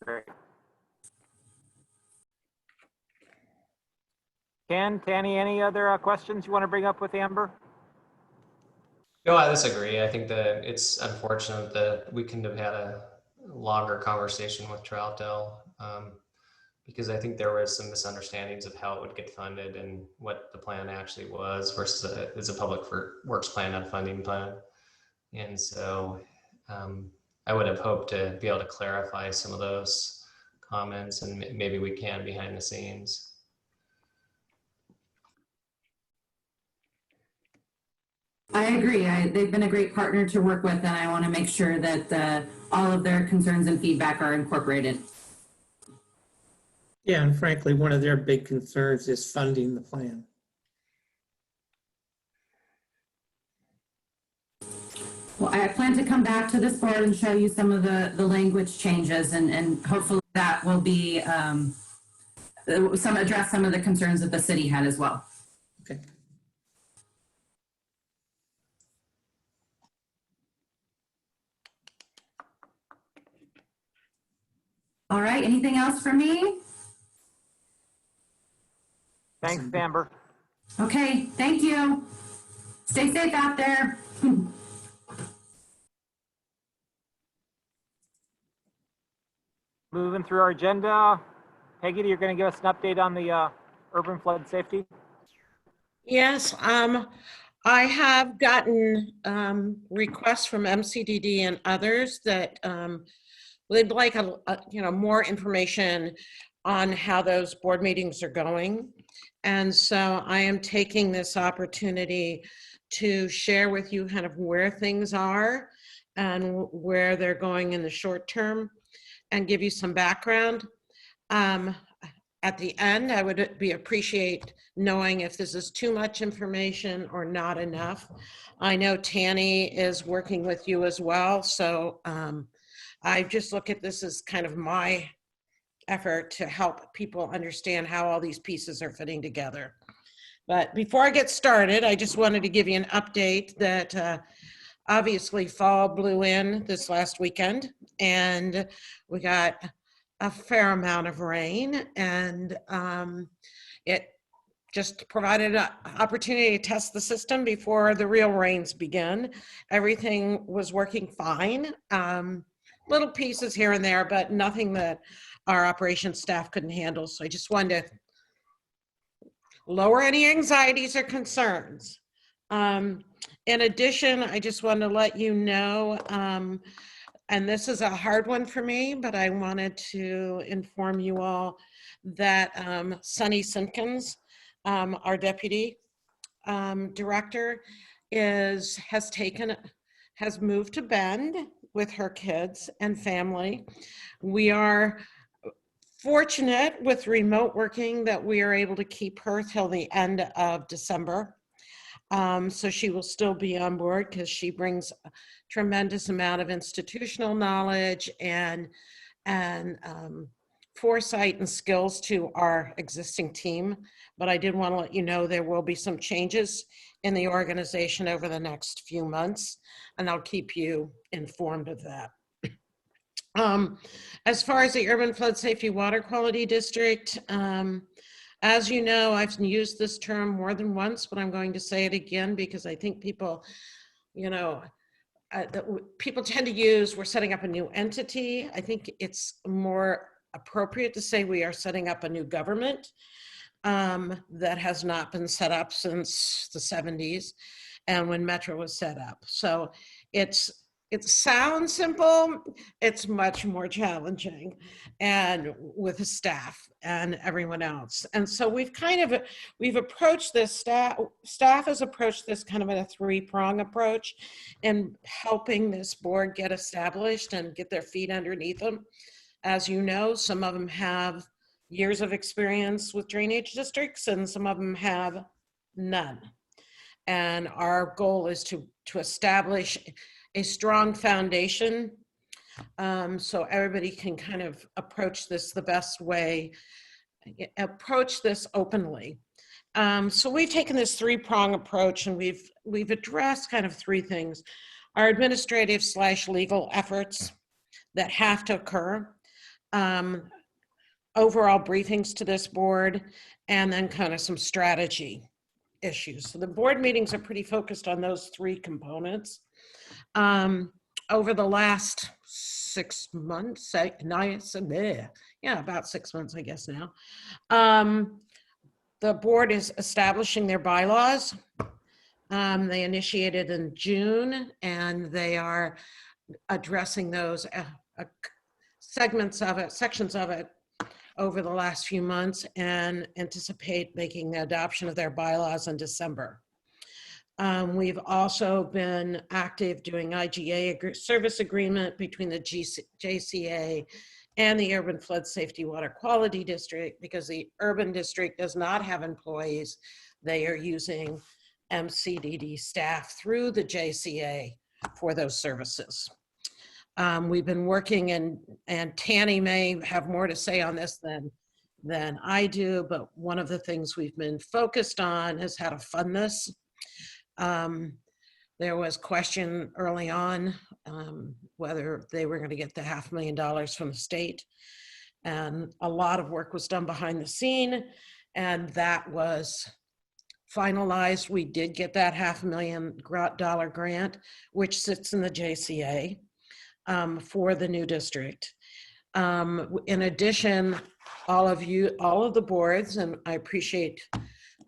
S1: Great. Ken, Tanny, any other questions you want to bring up with Amber?
S2: No, I disagree. I think that it's unfortunate that we couldn't have had a longer conversation with Troutdale, because I think there was some misunderstandings of how it would get funded and what the plan actually was versus it's a public works plan, not a funding plan. And so I would have hoped to be able to clarify some of those comments, and maybe we can behind the scenes.
S9: I agree. They've been a great partner to work with, and I want to make sure that all of their concerns and feedback are incorporated.
S3: Yeah, and frankly, one of their big concerns is funding the plan.
S9: Well, I plan to come back to this board and show you some of the language changes, and hopefully that will be address some of the concerns that the city had as well.
S3: Okay.
S9: All right, anything else for me?
S1: Thanks, Amber.
S9: Okay, thank you. Stay safe out there.
S1: Moving through our agenda, Peggy, you're going to give us an update on the urban flood safety?
S7: Yes, I have gotten requests from MCDD and others that they'd like more information on how those board meetings are going. And so I am taking this opportunity to share with you kind of where things are and where they're going in the short term, and give you some background. At the end, I would appreciate knowing if this is too much information or not enough. I know Tanny is working with you as well, so I just look at this as kind of my effort to help people understand how all these pieces are fitting together. But before I get started, I just wanted to give you an update that obviously fall blew in this last weekend, and we got a fair amount of rain, and it just provided an opportunity to test the system before the real rains began. Everything was working fine. little pieces here and there, but nothing that our operations staff couldn't handle. So I just wanted to lower any anxieties or concerns. In addition, I just want to let you know, and this is a hard one for me, but I wanted to inform you all that Sunny Simpkins, our deputy director, has moved to Bend with her kids and family. We are fortunate with remote working that we are able to keep her till the end of December. So she will still be on board because she brings a tremendous amount of institutional knowledge and foresight and skills to our existing team. But I did want to let you know there will be some changes in the organization over the next few months, and I'll keep you informed of that. As far as the Urban Flood Safety Water Quality District, as you know, I've used this term more than once, but I'm going to say it again because I think people, people tend to use, we're setting up a new entity. I think it's more appropriate to say we are setting up a new government that has not been set up since the 70s and when Metro was set up. So it sounds simple, it's much more challenging, and with the staff and everyone else. And so we've approached this, staff has approached this kind of in a three-prong approach in helping this board get established and get their feet underneath them. As you know, some of them have years of experience with drainage districts and some of them have none. And our goal is to establish a strong foundation so everybody can kind of approach this the best way, approach this openly. So we've taken this three-prong approach and we've addressed kind of three things: our administrative / legal efforts that have to occur, overall briefings to this board, and then kind of some strategy issues. So the board meetings are pretty focused on those three components. Over the last 6 months, about 6 months, I guess now, the board is establishing their bylaws. They initiated in June, and they are addressing those sections of it over the last few months, and anticipate making the adoption of their bylaws in December. We've also been active doing IGA service agreement between the JCA and the Urban Flood Safety Water Quality District, because the urban district does not have employees. They are using MCDD staff through the JCA for those services. We've been working, and Tanny may have more to say on this than I do, but one of the things we've been focused on is how to fund this. There was question early on whether they were going to get the $500,000 from the state, and a lot of work was done behind the scene, and that was finalized. We did get that $500,000 grant, which sits in the JCA for the new district. In addition, all of the boards, and I appreciate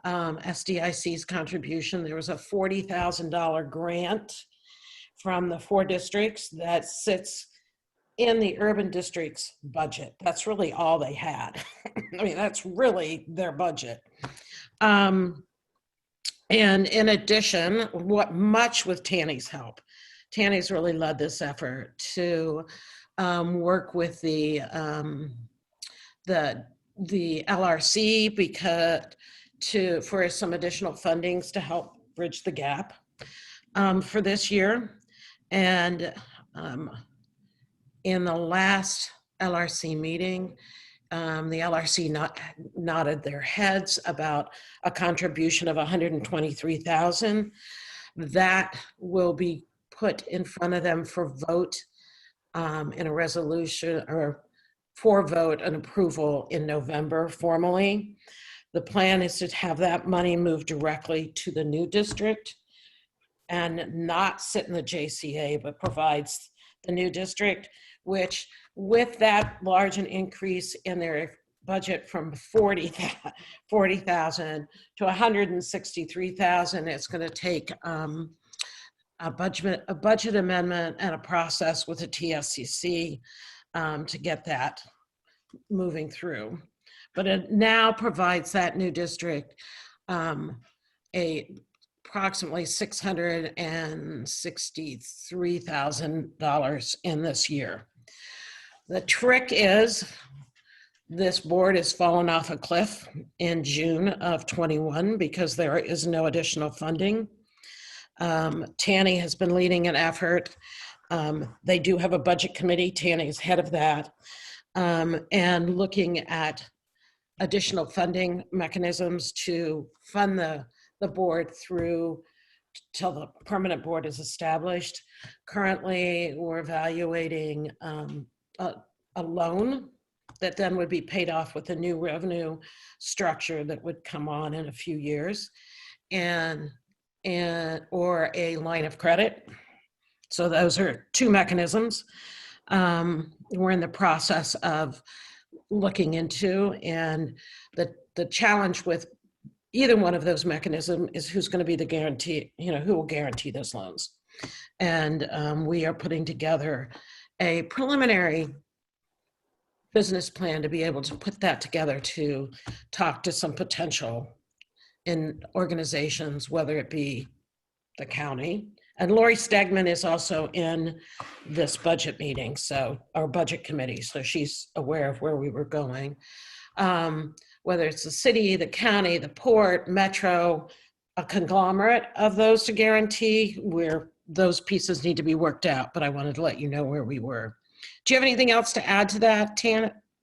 S7: SDIC's contribution. There was a $40,000 grant from the 4 districts that sits in the urban district's budget. That's really all they had. I mean, that's really their budget. And in addition, much with Tanny's help, Tanny's really led this effort to work with the LRC for some additional fundings to help bridge the gap for this year. And in the last LRC meeting, the LRC nodded their heads about a contribution of $123,000. That will be put in front of them for vote in a resolution, or for vote and approval in November formally. The plan is to have that money move directly to the new district and not sit in the JCA, but provides the new district which with that large an increase in their budget from 40,000 to 163,000, it's going to take a budget amendment and a process with the TSCC to get that moving through. But it now provides that new district approximately $663,000 in this year. The trick is this board has fallen off a cliff in June of 21 because there is no additional funding. Tanny has been leading an effort. They do have a budget committee. Tanny is head of that, and looking at additional funding mechanisms to fund the board through till the permanent board is established. Currently, we're evaluating a loan that then would be paid off with a new revenue structure that would come on in a few years, or a line of credit. So those are two mechanisms we're in the process of looking into, and the challenge with either one of those mechanisms is who's going to be the guarantee, who will guarantee those loans. And we are putting together a preliminary business plan to be able to put that together to talk to some potential in organizations, whether it be the county. And Lori Stegman is also in this budget meeting, so our budget committee, so she's aware of where we were going. Whether it's the city, the county, the port, metro, a conglomerate of those to guarantee, where those pieces need to be worked out, but I wanted to let you know where we were. Do you have anything else to add to that,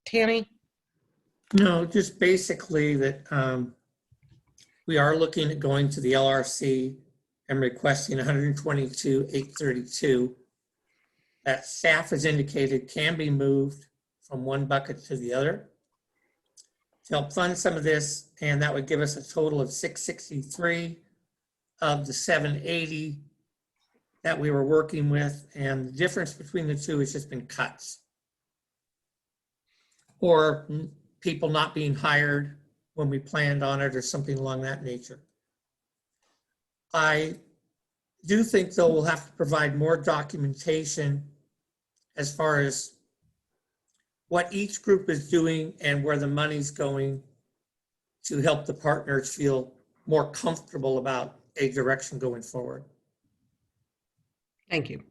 S7: Tanny?
S3: No, just basically that we are looking at going to the LRC and requesting 122,832 that staff has indicated can be moved from one bucket to the other to help fund some of this, and that would give us a total of 663 of the 780 that we were working with, and the difference between the two has just been cuts or people not being hired when we planned on it or something along that nature. I do think, though, we'll have to provide more documentation as far as what each group is doing and where the money's going to help the partners feel more comfortable about a direction going forward.
S7: Thank you.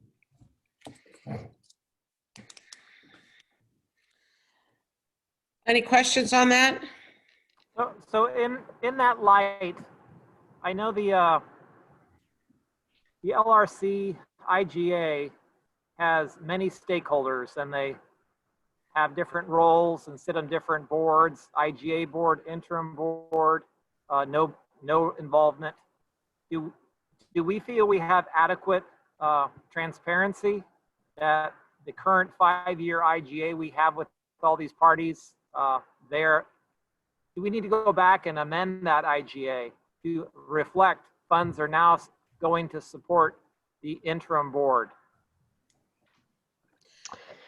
S7: Any questions on that?
S1: So in that light, I know the LRC IGA has many stakeholders, and they have different roles and sit on different boards, IGA board, interim board, no involvement. Do we feel we have adequate transparency that the current 5-year IGA we have with all these parties there? Do we need to go back and amend that IGA to reflect funds are now going to support the interim board?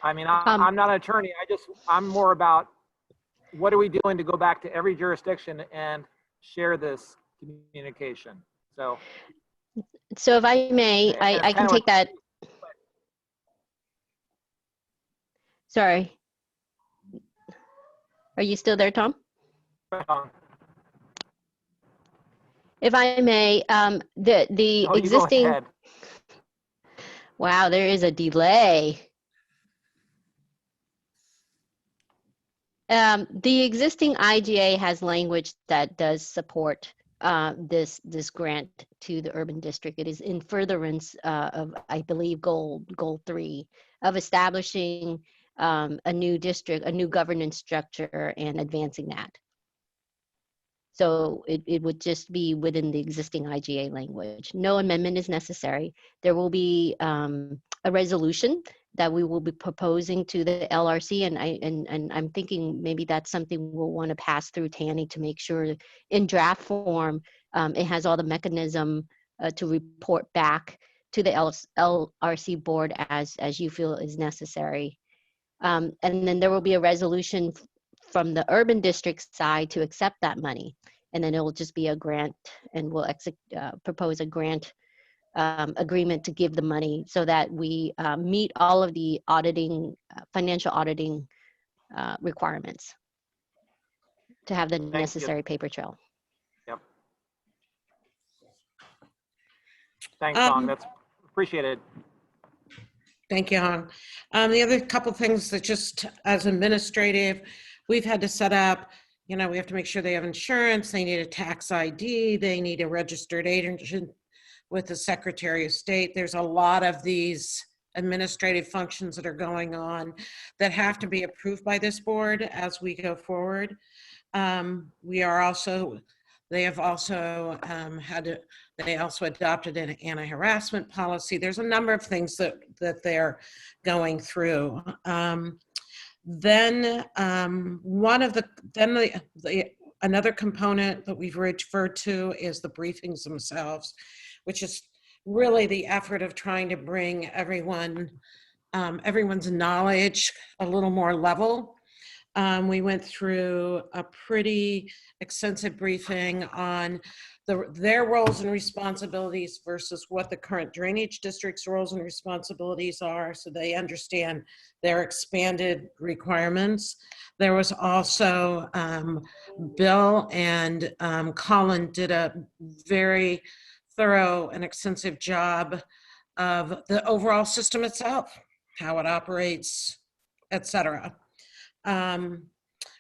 S1: I mean, I'm not an attorney. I'm more about what are we doing to go back to every jurisdiction and share this communication. So
S11: if I may, I can take that. Sorry. Are you still there, Tom? If I may, the existing. Wow, there is a delay. The existing IGA has language that does support this grant to the urban district. It is in furtherance of, I believe, goal 3 of establishing a new district, a new governance structure, and advancing that. So it would just be within the existing IGA language. No amendment is necessary. There will be a resolution that we will be proposing to the LRC, and I'm thinking maybe that's something we'll want to pass through Tanny to make sure in draft form it has all the mechanism to report back to the LRC board as you feel is necessary. And then there will be a resolution from the urban district side to accept that money. And then it will just be a grant, and we'll propose a grant agreement to give the money so that we meet all of the auditing, financial auditing requirements to have the necessary paper trail.
S1: Yep. Thanks, Hong. That's appreciated.
S7: Thank you, Hong. The other couple things that just as administrative, we've had to set up, you know, we have to make sure they have insurance, they need a tax ID, they need a registered agent with the Secretary of State. There's a lot of these administrative functions that are going on that have to be approved by this board as we go forward. They have also they also adopted an anti-harassment policy. There's a number of things that they're going through. Another component that we've referred to is the briefings themselves, which is really the effort of trying to bring everyone's knowledge a little more level. We went through a pretty extensive briefing on their roles and responsibilities versus what the current drainage district's roles and responsibilities are, so they understand their expanded requirements. There was also Bill and Colin did a very thorough and extensive job of the overall system itself, how it operates, etc.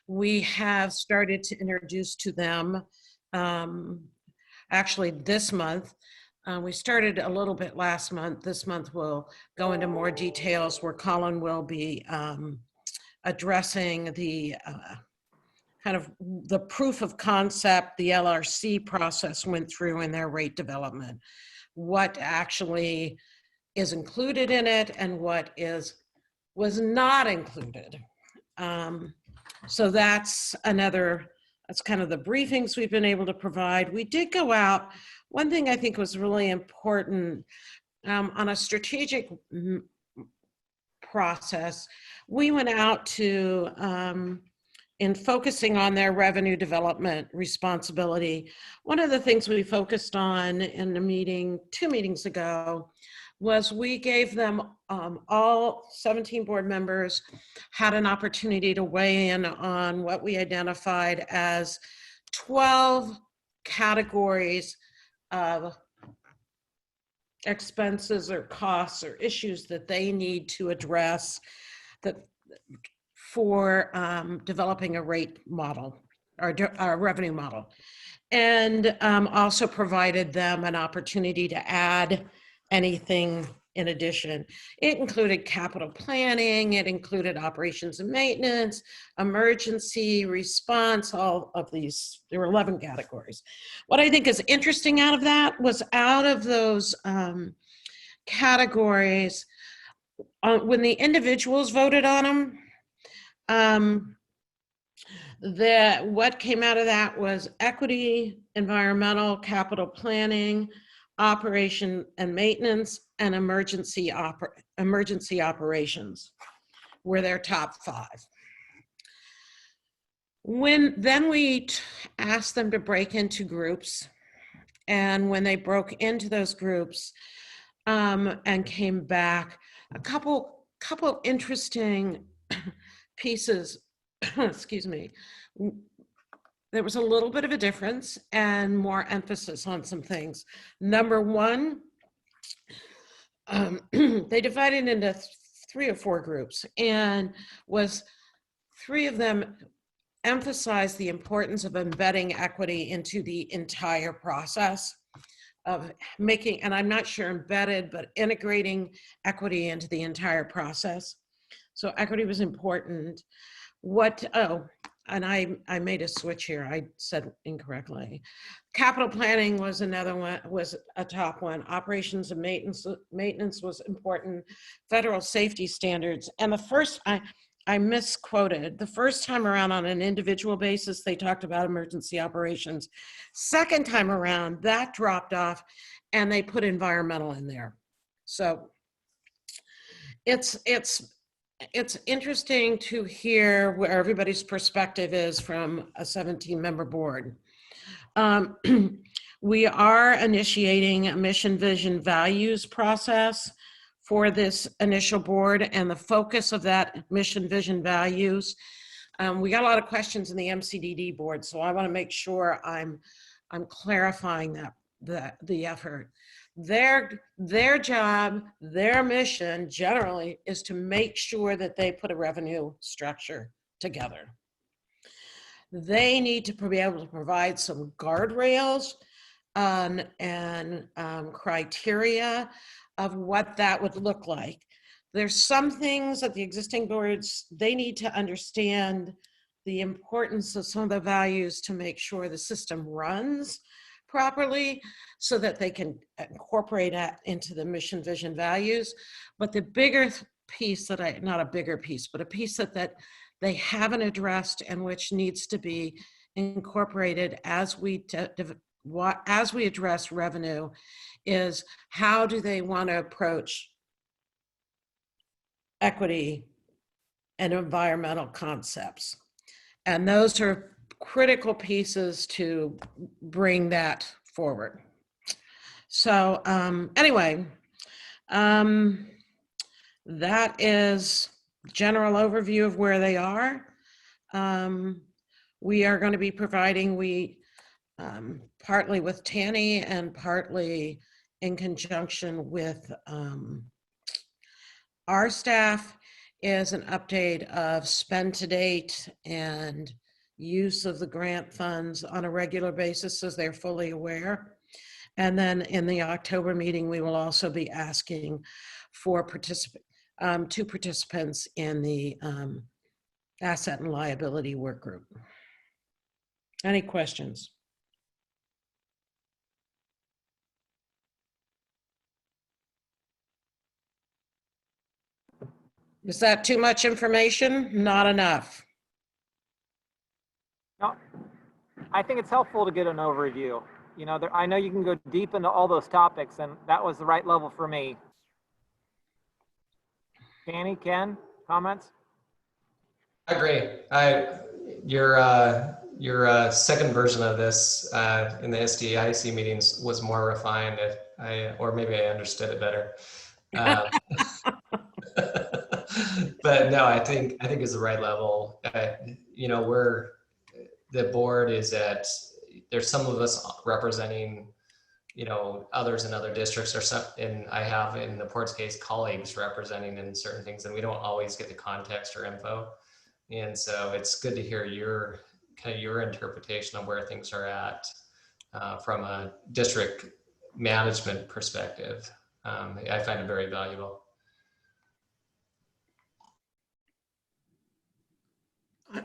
S7: We have started to introduce to them, actually this month, we started a little bit last month. This month we'll go into more details where Colin will be addressing the kind of the proof of concept the LRC process went through in their rate development, what actually is included in it and what was not included. So that's kind of the briefings we've been able to provide. We did go out, one thing I think was really important on a strategic process, we went out to, in focusing on their revenue development responsibility, one of the things we focused on in the meeting 2 meetings ago was we gave them, all 17 board members had an opportunity to weigh in on what we identified as 12 categories of expenses or costs or issues that they need to address for developing a rate model or a revenue model, and also provided them an opportunity to add anything in addition. It included capital planning, it included operations and maintenance, emergency response, all of these, there were 11 categories. What I think is interesting out of that was out of those categories, when the individuals voted on them, what came out of that was equity, environmental, capital planning, operation and maintenance, and emergency operations were their top 5. Then we asked them to break into groups, and when they broke into those groups and came back, a couple interesting pieces, excuse me, there was a little bit of a difference and more emphasis on some things. Number one, they divided into 3 or 4 groups, and 3 of them emphasized the importance of embedding equity into the entire process of making, and I'm not sure embedded, but integrating equity into the entire process. So equity was important. And I made a switch here. I said incorrectly. Capital planning was another one, was a top one. Operations and maintenance was important. Federal safety standards. And the first, I misquoted. The first time around on an individual basis, they talked about emergency operations. Second time around, that dropped off and they put environmental in there. So it's it's interesting to hear where everybody's perspective is from a 17-member board. We are initiating a mission, vision, values process for this initial board, and the focus of that mission, vision, values. We got a lot of questions in the MCDD board, so I want to make sure I'm clarifying the effort. Their job, their mission generally is to make sure that they put a revenue structure together. They need to be able to provide some guardrails and criteria of what that would look like. There's some things that the existing boards, they need to understand the importance of some of the values to make sure the system runs properly so that they can incorporate that into the mission, vision, values. But the bigger piece that not a bigger piece, but a piece that they haven't addressed and which needs to be incorporated as we address revenue is how do they want to approach equity and environmental concepts. And those are critical pieces to bring that forward. So anyway, that is general overview of where they are. We are going to be providing, partly with Tanny and partly in conjunction with our staff, is an update of spend to date and use of the grant funds on a regular basis so they're fully aware. And then in the October meeting, we will also be asking for two participants in the asset and liability work group. Any questions? Is that too much information? Not enough.
S1: No, I think it's helpful to get an overview. You know, I know you can go deep into all those topics, and that was the right level for me. Danny, Ken, comments?
S2: I agree. Your second version of this in the SDIC meetings was more refined. Or maybe I understood it better. But no, I think it's the right level. You know, the board is there's some of us representing, you know, others in other districts, or some, and I have, in the board's case, colleagues representing in certain things, and we don't always get the context or info. And so it's good to hear your interpretation of where things are at from a district management perspective. I find it very valuable.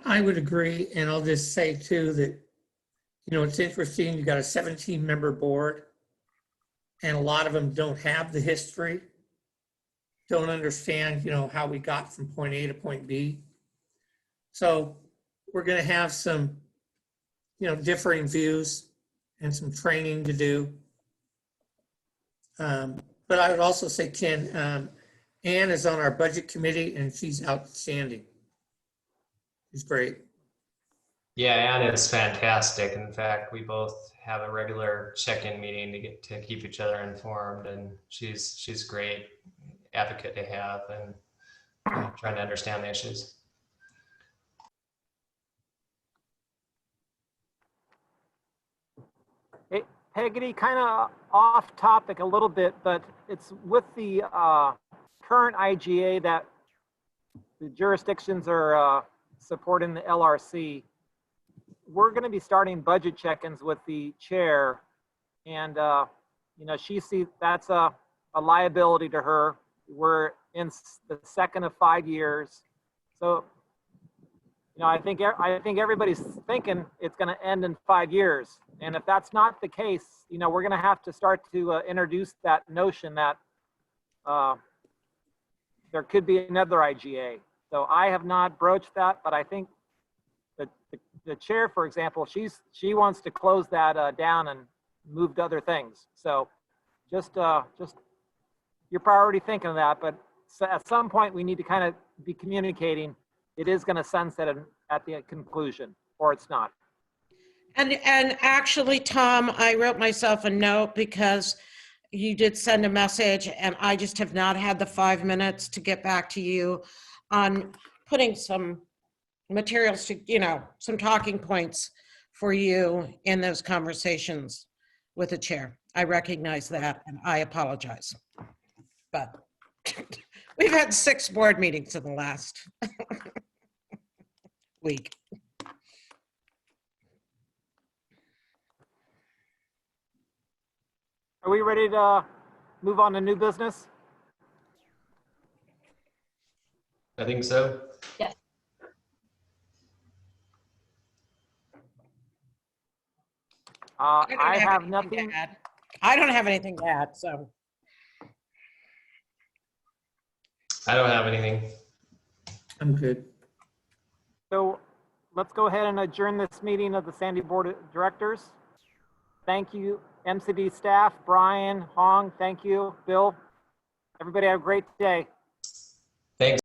S3: I would agree, and I'll just say too that, you know, it's interesting, you got a 17-member board, and a lot of them don't have the history, don't understand, you know, how we got from point A to point B. So we're going to have some, you know, differing views and some training to do. But I would also say, Ken, Ann is on our budget committee, and she's outstanding. She's great.
S2: Yeah, Anna is fantastic. In fact, we both have a regular check-in meeting to keep each other informed, and she's great advocate to have, and trying to understand the issues.
S1: Hey, Peggy, kind of off topic a little bit, but it's with the current IGA that the jurisdictions are supporting the LRC. We're going to be starting budget check-ins with the chair, and you know, she sees that's a liability to her. We're in the second of 5 years, so you know, I think everybody's thinking it's going to end in 5 years, and if that's not the case, you know, we're going to have to start to introduce that notion that there could be another IGA. So I have not broached that, but I think that the chair, for example, she wants to close that down and move to other things. So just your priority thinking of that, but at some point we need to kind of be communicating, it is going to sunset at the conclusion, or it's not.
S7: And actually, Tom, I wrote myself a note because you did send a message and I just have not had the 5 minutes to get back to you on putting some materials to, you know, some talking points for you in those conversations with the chair. I recognize that and I apologize. But we've had 6 board meetings in the last week.
S1: Are we ready to move on to new business?
S2: I think so.
S4: Yes.
S1: I have
S7: anything
S1: nothing.
S7: to add. I don't have anything to add, so.
S2: I don't have anything.
S3: I'm good.
S1: So let's go ahead and adjourn this meeting of the Sandy Board of Directors. Thank you, MCD staff, Brian, Hong, thank you, Bill. Everybody have a great day.